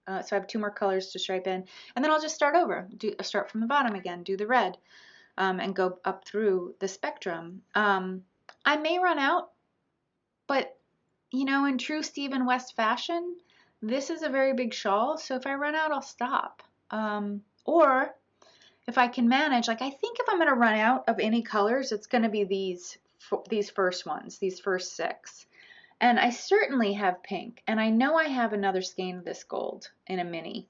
So I have 2 more colors to stripe in, and then I'll just start over, start from the bottom again, do the red, and go up through the spectrum. I may run out, but you know, in true Stephen West fashion, this is a very big shawl, so if I run out, I'll stop. Or if I can manage, like I think if I'm going to run out of any colors, it's going to be these first ones, these first 6. And I certainly have pink, and I know I have another skein of this gold in a mini.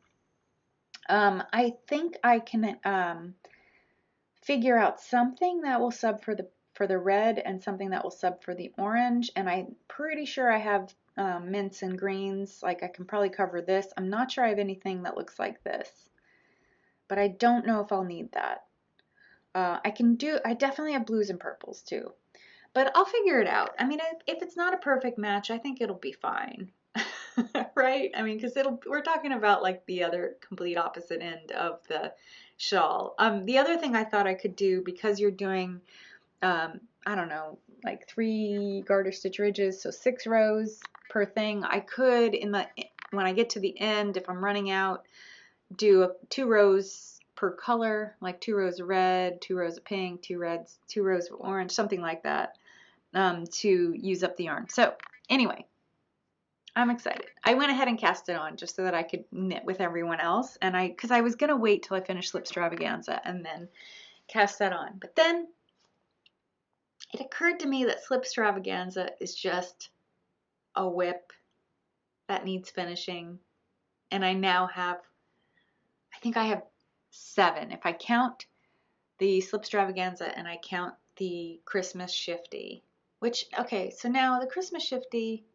I think I can figure out something that will sub for the red and something that will sub for the orange, and I'm pretty sure I have mints and greens. Like I can probably cover this. I'm not sure I have anything that looks like this, but I don't know if I'll need that. I definitely have blues and purples too. But I'll figure it out. I mean, if it's not a perfect match, I think it'll be fine. Right? I mean, because we're talking about like the other complete opposite end of the shawl. The other thing I thought I could do, because you're doing, I don't know, like 3 garter stitch ridges, so 6 rows per thing, I could, when I get to the end, if I'm running out, do 2 rows per color, like 2 rows of red, 2 rows of pink, 2 reds, 2 rows of orange, something like that. To use up the yarn. So anyway, I'm excited. I went ahead and cast it on just so that I could knit with everyone else, and because I was gonna wait till I finished Slip Stravaganza and then cast that on. But then it occurred to me that Slip Stravaganza is just a whip that needs finishing, and I now have, I think I have 7 if I count the Slip Stravaganza and I count the Christmas Shifty. Which, okay, so now the Christmas Shifty,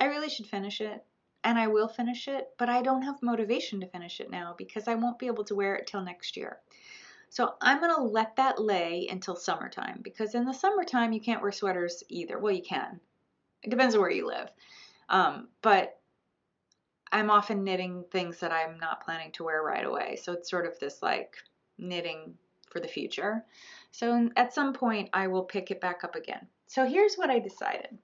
I really should finish it, and I will finish it, but I don't have motivation to finish it now because I won't be able to wear it till next year. So I'm going to let that lay until summertime, because in the summertime you can't wear sweaters either. Well, you can. It depends on where you live. But I'm often knitting things that I'm not planning to wear right away. So it's sort of this like knitting for the future. So at some point I will pick it back up again. So here's what I decided.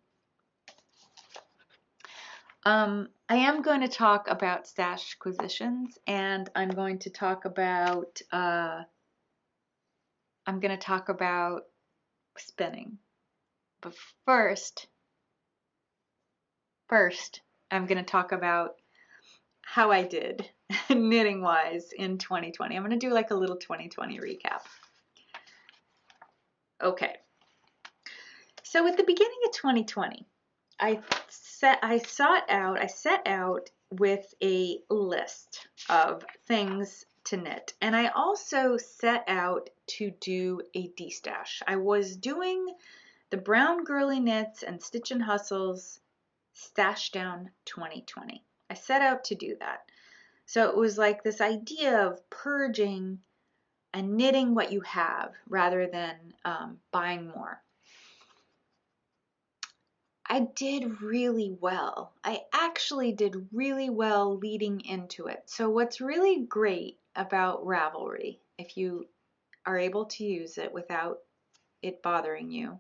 I am going to talk about stash acquisitions, and I'm going to talk about spinning. But first I'm going to talk about how I did knitting wise in 2020. I'm going to do like a little 2020 recap. Okay. So at the beginning of 2020, I set out with a list of things to knit. And I also set out to do a destash. I was doing the Brown Girly Knits and Stitch and Hustles Stashdown 2020. I set out to do that. So it was like this idea of purging and knitting what you have rather than buying more. I did really well. I actually did really well leading into it. So what's really great about Ravelry, if you are able to use it without it bothering you,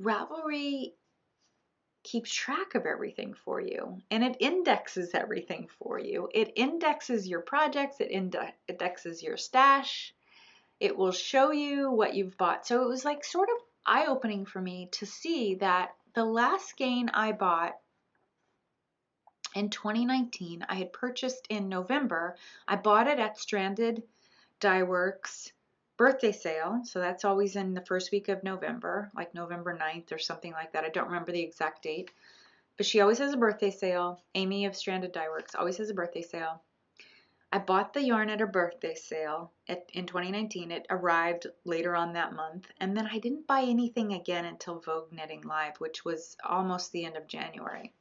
Ravelry keeps track of everything for you, and it indexes everything for you. It indexes your projects, it indexes your stash. It will show you what you've bought. So it was like sort of eye-opening for me to see that the last skein I bought in 2019, I had purchased in November. I bought it at Stranded Dye Works birthday sale. So that's always in the first week of November, like November 9th or something like that. I don't remember the exact date, but she always has a birthday sale. Amy of Stranded Dye Works always has a birthday sale. I bought the yarn at her birthday sale in 2019. It arrived later on that month. And then I didn't buy anything again until Vogue Knitting Live, which was almost the end of January.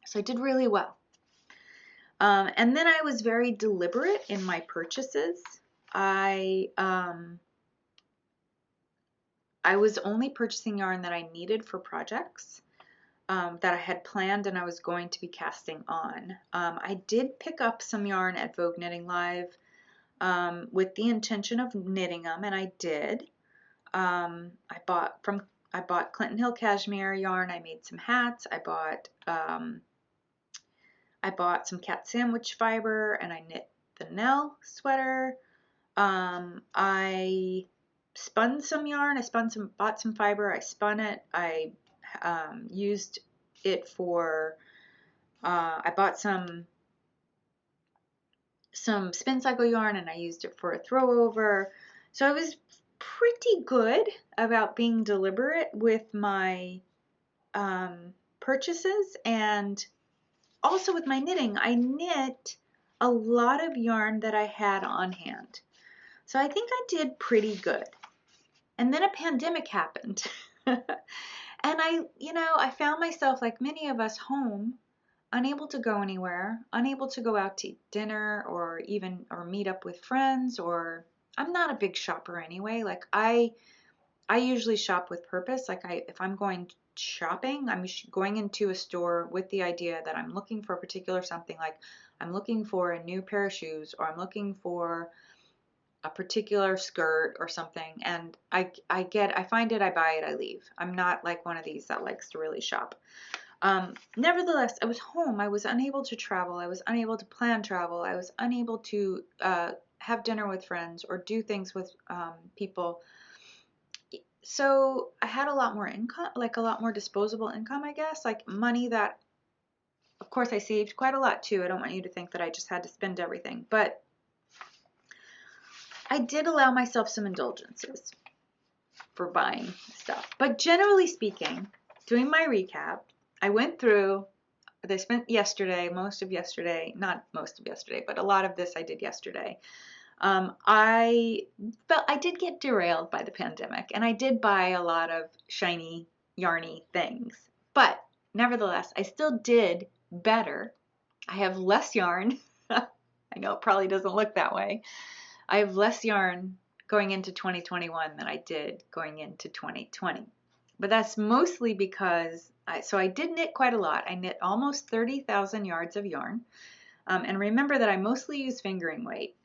So I did really well. And then I was very deliberate in my purchases. I was only purchasing yarn that I needed for projects. That I had planned and I was going to be casting on. I did pick up some yarn at Vogue Knitting Live with the intention of knitting them, and I did. I bought Clinton Hill cashmere yarn. I made some hats. I bought some cat sandwich fiber, and I knit the Nell sweater. I spun some yarn. Bought some fiber. I spun it. I used it for, I bought some Spincycle yarn and I used it for a throw over. So I was pretty good about being deliberate with my purchases, and also with my knitting. I knit a lot of yarn that I had on hand. So I think I did pretty good. And then a pandemic happened. And I found myself, like many of us, home, unable to go anywhere, unable to go out to eat dinner or meet up with friends. Or I'm not a big shopper anyway. Like I usually shop with purpose. Like if I'm going shopping, I'm going into a store with the idea that I'm looking for a particular something. Like I'm looking for a new pair of shoes, or I'm looking for a particular skirt or something, and I find it, I buy it, I leave. I'm not like one of these that likes to really shop. Nevertheless, I was home. I was unable to travel. I was unable to plan travel. I was unable to have dinner with friends or do things with people. So I had a lot more income, like a lot more disposable income, I guess, like money that, of course, I saved quite a lot too. I don't want you to think that I just had to spend everything, but I did allow myself some indulgences for buying stuff. But generally speaking, doing my recap, I went through, I spent yesterday, not most of yesterday, but a lot of this I did yesterday. I did get derailed by the pandemic, and I did buy a lot of shiny, yarny things. But nevertheless, I still did better. I have less yarn. I know it probably doesn't look that way. I have less yarn going into 2021 than I did going into 2020. But that's mostly because I did knit quite a lot. I knit almost 30,000 yards of yarn. And remember that I mostly use fingering weight.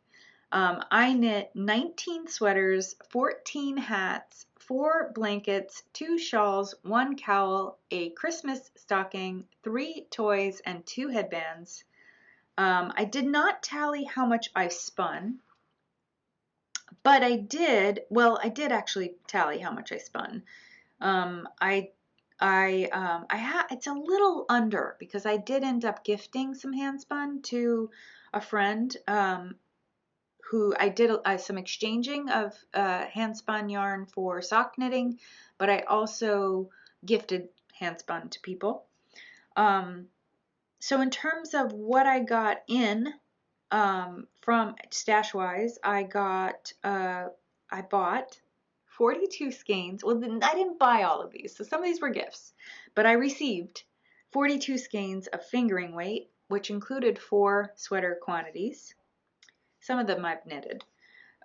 I knit 19 sweaters, 14 hats, 4 blankets, 2 shawls, 1 cowl, a Christmas stocking, 3 toys, and 2 headbands. I did not tally how much I spun. But I did actually tally how much I spun. It's a little under, because I did end up gifting some hand spun to a friend who I did some exchanging of hand spun yarn for sock knitting, but I also gifted hand spun to people. So in terms of what I got in from Stashwise, I bought 42 skeins. Well, I didn't buy all of these, so some of these were gifts, but I received 42 skeins of fingering weight, which included 4 sweater quantities. Some of them I've knitted.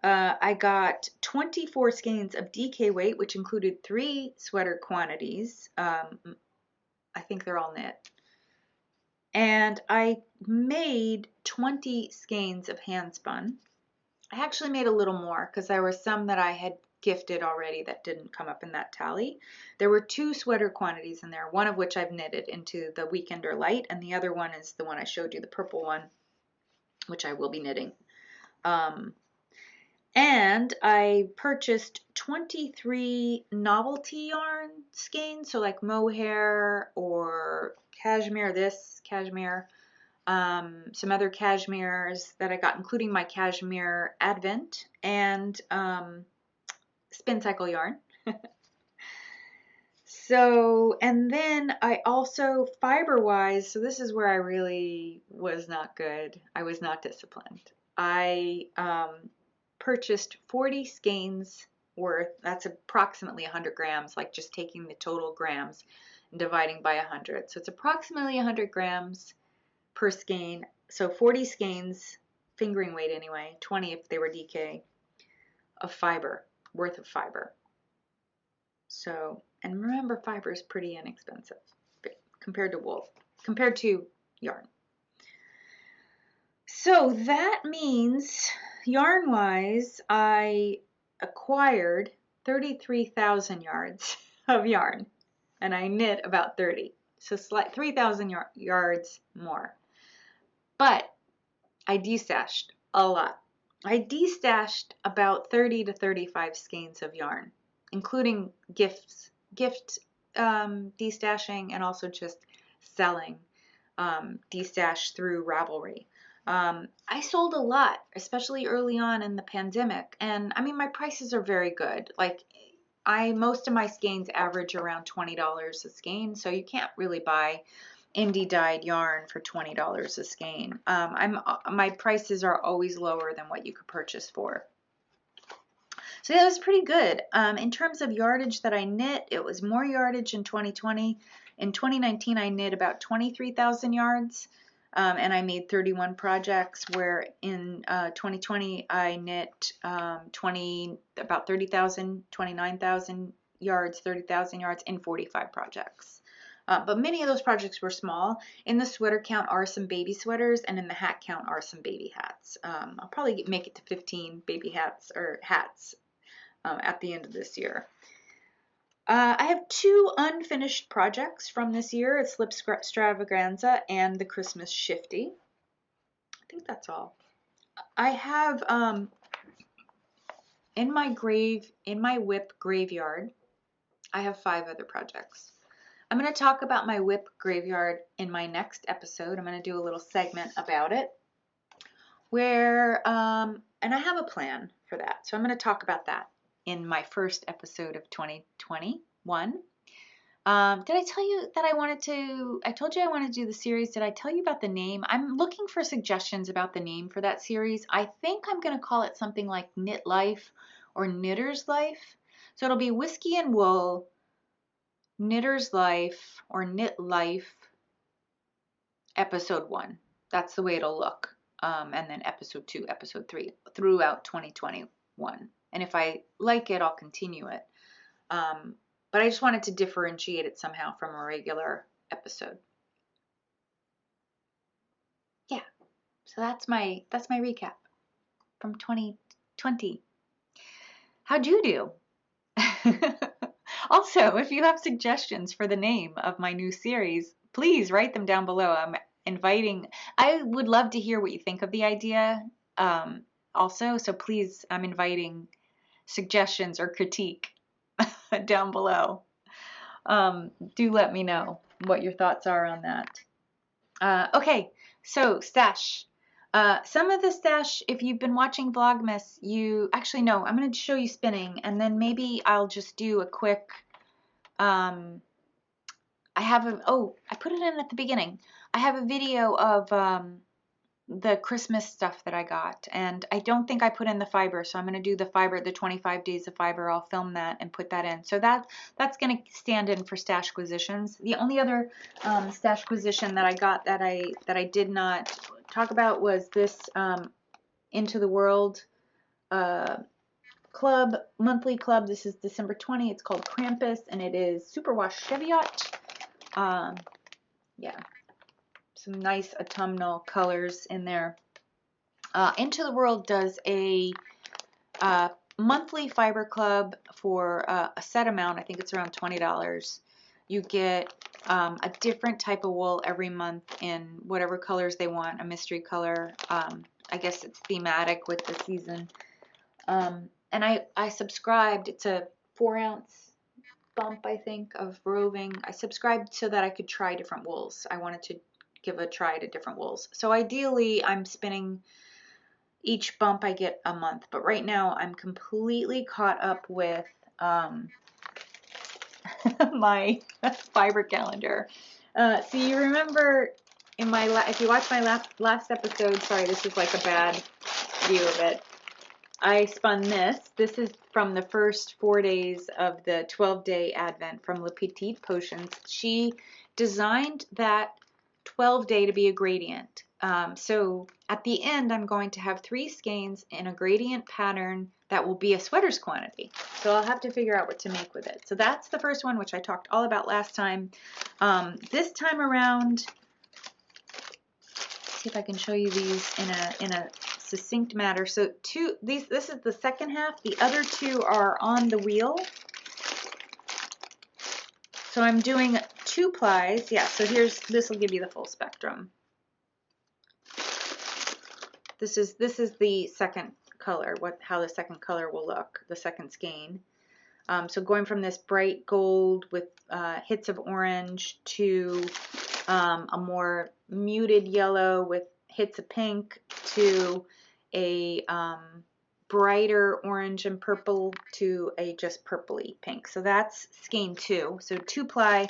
I got 24 skeins of DK weight, which included 3 sweater quantities. I think they're all knit. And I made 20 skeins of hand spun. I actually made a little more because there were some that I had gifted already that didn't come up in that tally. There were 2 sweater quantities in there, one of which I've knitted into the Weekender Light, and the other one is the one I showed you, the purple one, which I will be knitting. And I purchased 23 novelty yarn skeins, so like mohair or cashmere, some other cashmeres that I got, including my cashmere Advent and Spincycle yarn. So, and then I also, fiber-wise, so this is where I really was not good. I was not disciplined. I purchased 40 skeins worth, that's approximately 100 grams, like just taking the total grams and dividing by 100. So it's approximately 100 grams per skein. So 40 skeins, fingering weight anyway, 20 if they were DK, of fiber, worth of fiber. So, and remember, fiber is pretty inexpensive compared to wool, compared to yarn. So that means, yarn-wise, I acquired 33,000 yards of yarn, and I knit about 30. So 3,000 yards more. But I destashed a lot. I destashed about 30 to 35 skeins of yarn, including gift destashing and also just selling destash through Ravelry. I sold a lot, especially early on in the pandemic, and I mean my prices are very good. Like most of my skeins average around $20 a skein, so you can't really buy indie dyed yarn for $20 a skein. My prices are always lower than what you could purchase for. So that was pretty good. In terms of yardage that I knit, it was more yardage in 2020. In 2019, I knit about 23,000 yards, and I made 31 projects, where in 2020, I knit about 30,000, 29,000 yards, 30,000 yards in 45 projects. But many of those projects were small. In the sweater count are some baby sweaters, and in the hat count are some baby hats. I'll probably make it to 15 baby hats or hats at the end of this year. I have 2 unfinished projects from this year. It's Slip Stravaganza and the Christmas Shifty. I think that's all. I have in my WIP graveyard, I have 5 other projects. I'm going to talk about my WIP graveyard in my next episode. I'm going to do a little segment about it, where and I have a plan for that. So I'm going to talk about that in my first episode of 2021. Did I tell you that I told you I wanted to do the series. Did I tell you about the name? I'm looking for suggestions about the name for that series. I think I'm going to call it something like Knit Life or Knitter's Life. So it'll be Whiskey and Wool, Knitter's Life, or Knit Life, episode 1. That's the way it'll look. And then episode 2, episode 3, throughout 2021. And if I like it, I'll continue it. But I just wanted to differentiate it somehow from a regular episode. Yeah. So that's my recap from 2020. How'd you do? Also, if you have suggestions for the name of my new series, please write them down below. I would love to hear what you think of the idea. Also, so please, I'm inviting suggestions or critique down below. Do let me know what your thoughts are on that. Okay, so stash. Some of the stash, if you've been watching Vlogmas, I'm going to show you spinning, and then maybe I'll just do a quick, I put it in at the beginning. I have a video of the Christmas stuff that I got, and I don't think I put in the fiber, so I'm going to do the fiber, the 25 days of fiber. I'll film that and put that in. So that's going to stand in for Stashquisitions. The only other Stashquisition that I got that I did not talk about was this Into the World club, monthly club. This is December 20. It's called Krampus, and it is Superwash Cheviot. Yeah. Some nice autumnal colors in there. Into the World does a monthly fiber club for a set amount. I think it's around $20. You get a different type of wool every month in whatever colors they want, a mystery color. I guess it's thematic with the season. And I subscribed. It's a 4-ounce bump, I think, of roving. I subscribed so that I could try different wools. I wanted to give a try to different wools. So ideally, I'm spinning each bump I get a month, but right now I'm completely caught up with my fiber calendar. So you remember in my if you watch my last episode, sorry, this is like a bad view of it. I spun this. This is from the first 4 days of the 12-day Advent from Le Petit Potions. She designed that 12-day to be a gradient. So at the end, I'm going to have 3 skeins in a gradient pattern that will be a sweater's quantity. So I'll have to figure out what to make with it. So that's the first one, which I talked all about last time. This time around, let's see if I can show you these in a succinct matter. So this is the second half. The other 2 are on the wheel. So I'm doing 2 plies. Yeah, so this will give you the full spectrum. This is the second color, how the second color will look, the second skein. So going from this bright gold with hits of orange to a more muted yellow with hits of pink to a brighter orange and purple to a just purpley pink. So that's skein 2. So 2 ply,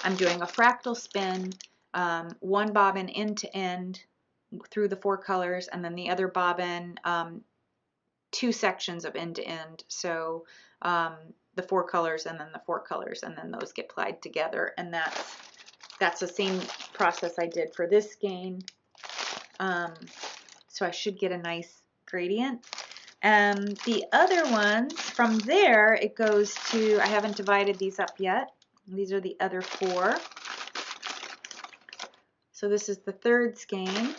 I'm doing a fractal spin, 1 bobbin end to end through the 4 colors, and then the other bobbin 2 sections of end to end. So the 4 colors and then the 4 colors, and then those get plied together, and that's the same process I did for this skein. So I should get a nice gradient. And the other ones, from there, it goes to, I haven't divided these up yet. These are the other 4. So this is the 3rd skein.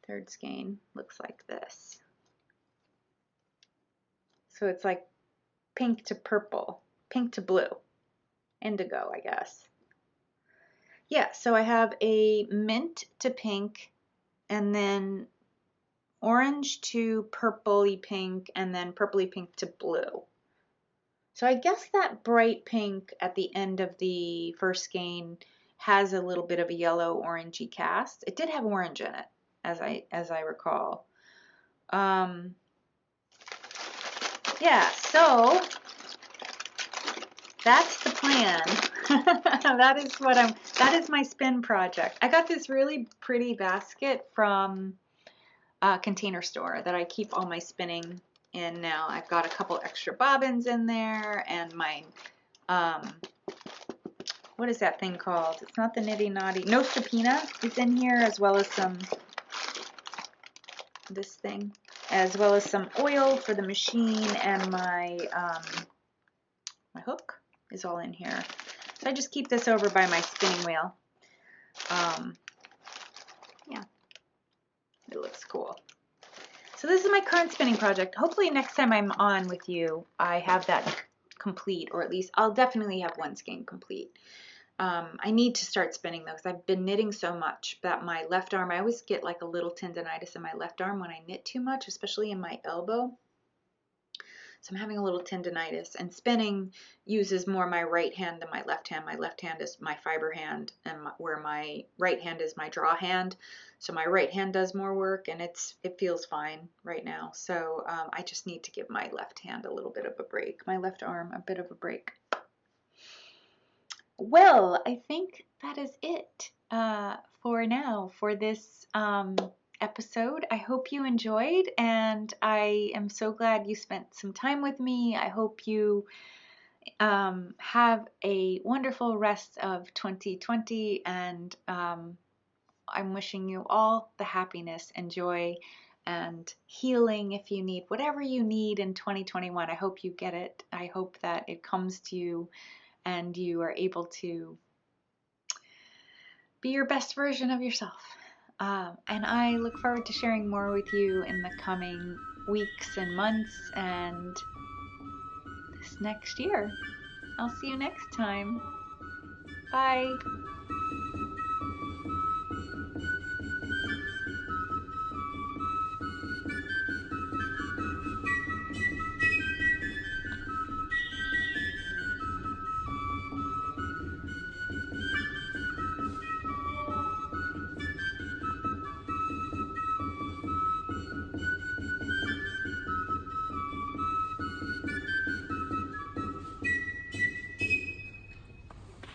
Third skein looks like this. So it's like pink to purple, pink to blue, indigo, I guess. Yeah, so I have a mint to pink, and then orange to purpley pink, and then purpley pink to blue. So I guess that bright pink at the end of the first skein has a little bit of a yellow orangey cast. It did have orange in it, as I recall. Yeah, so that's the plan. That is my spin project. I got this really pretty basket from a Container Store that I keep all my spinning in now. I've got a couple extra bobbins in there, and my what is that thing called? It's not the Nitty Naughty. No Stapina is in here, as well as some this thing, as well as some oil for the machine, and my my hook is all in here. So I just keep this over by my spinning wheel. Yeah, it looks cool. So this is my current spinning project. Hopefully next time I'm on with you, I have that complete, or at least I'll definitely have 1 skein complete. I need to start spinning though, because I've been knitting so much that my left arm, I always get like a little tendonitis in my left arm when I knit too much, especially in my elbow. So I'm having a little tendonitis, and spinning uses more my right hand than my left hand. My left hand is my fiber hand, and where my right hand is my draw hand. So my right hand does more work, and it feels fine right now. So I just need to give my left hand a little bit of a break, my left arm a bit of a break. Well, I think that is it for now for this episode. I hope you enjoyed, and I am so glad you spent some time with me. I hope you have a wonderful rest of 2020, and I'm wishing you all the happiness and joy and healing if you need whatever you need in 2021. I hope you get it. I hope that it comes to you and you are able to be your best version of yourself. And I look forward to sharing more with you in the coming weeks and months and this next year. I'll see you next time. Bye.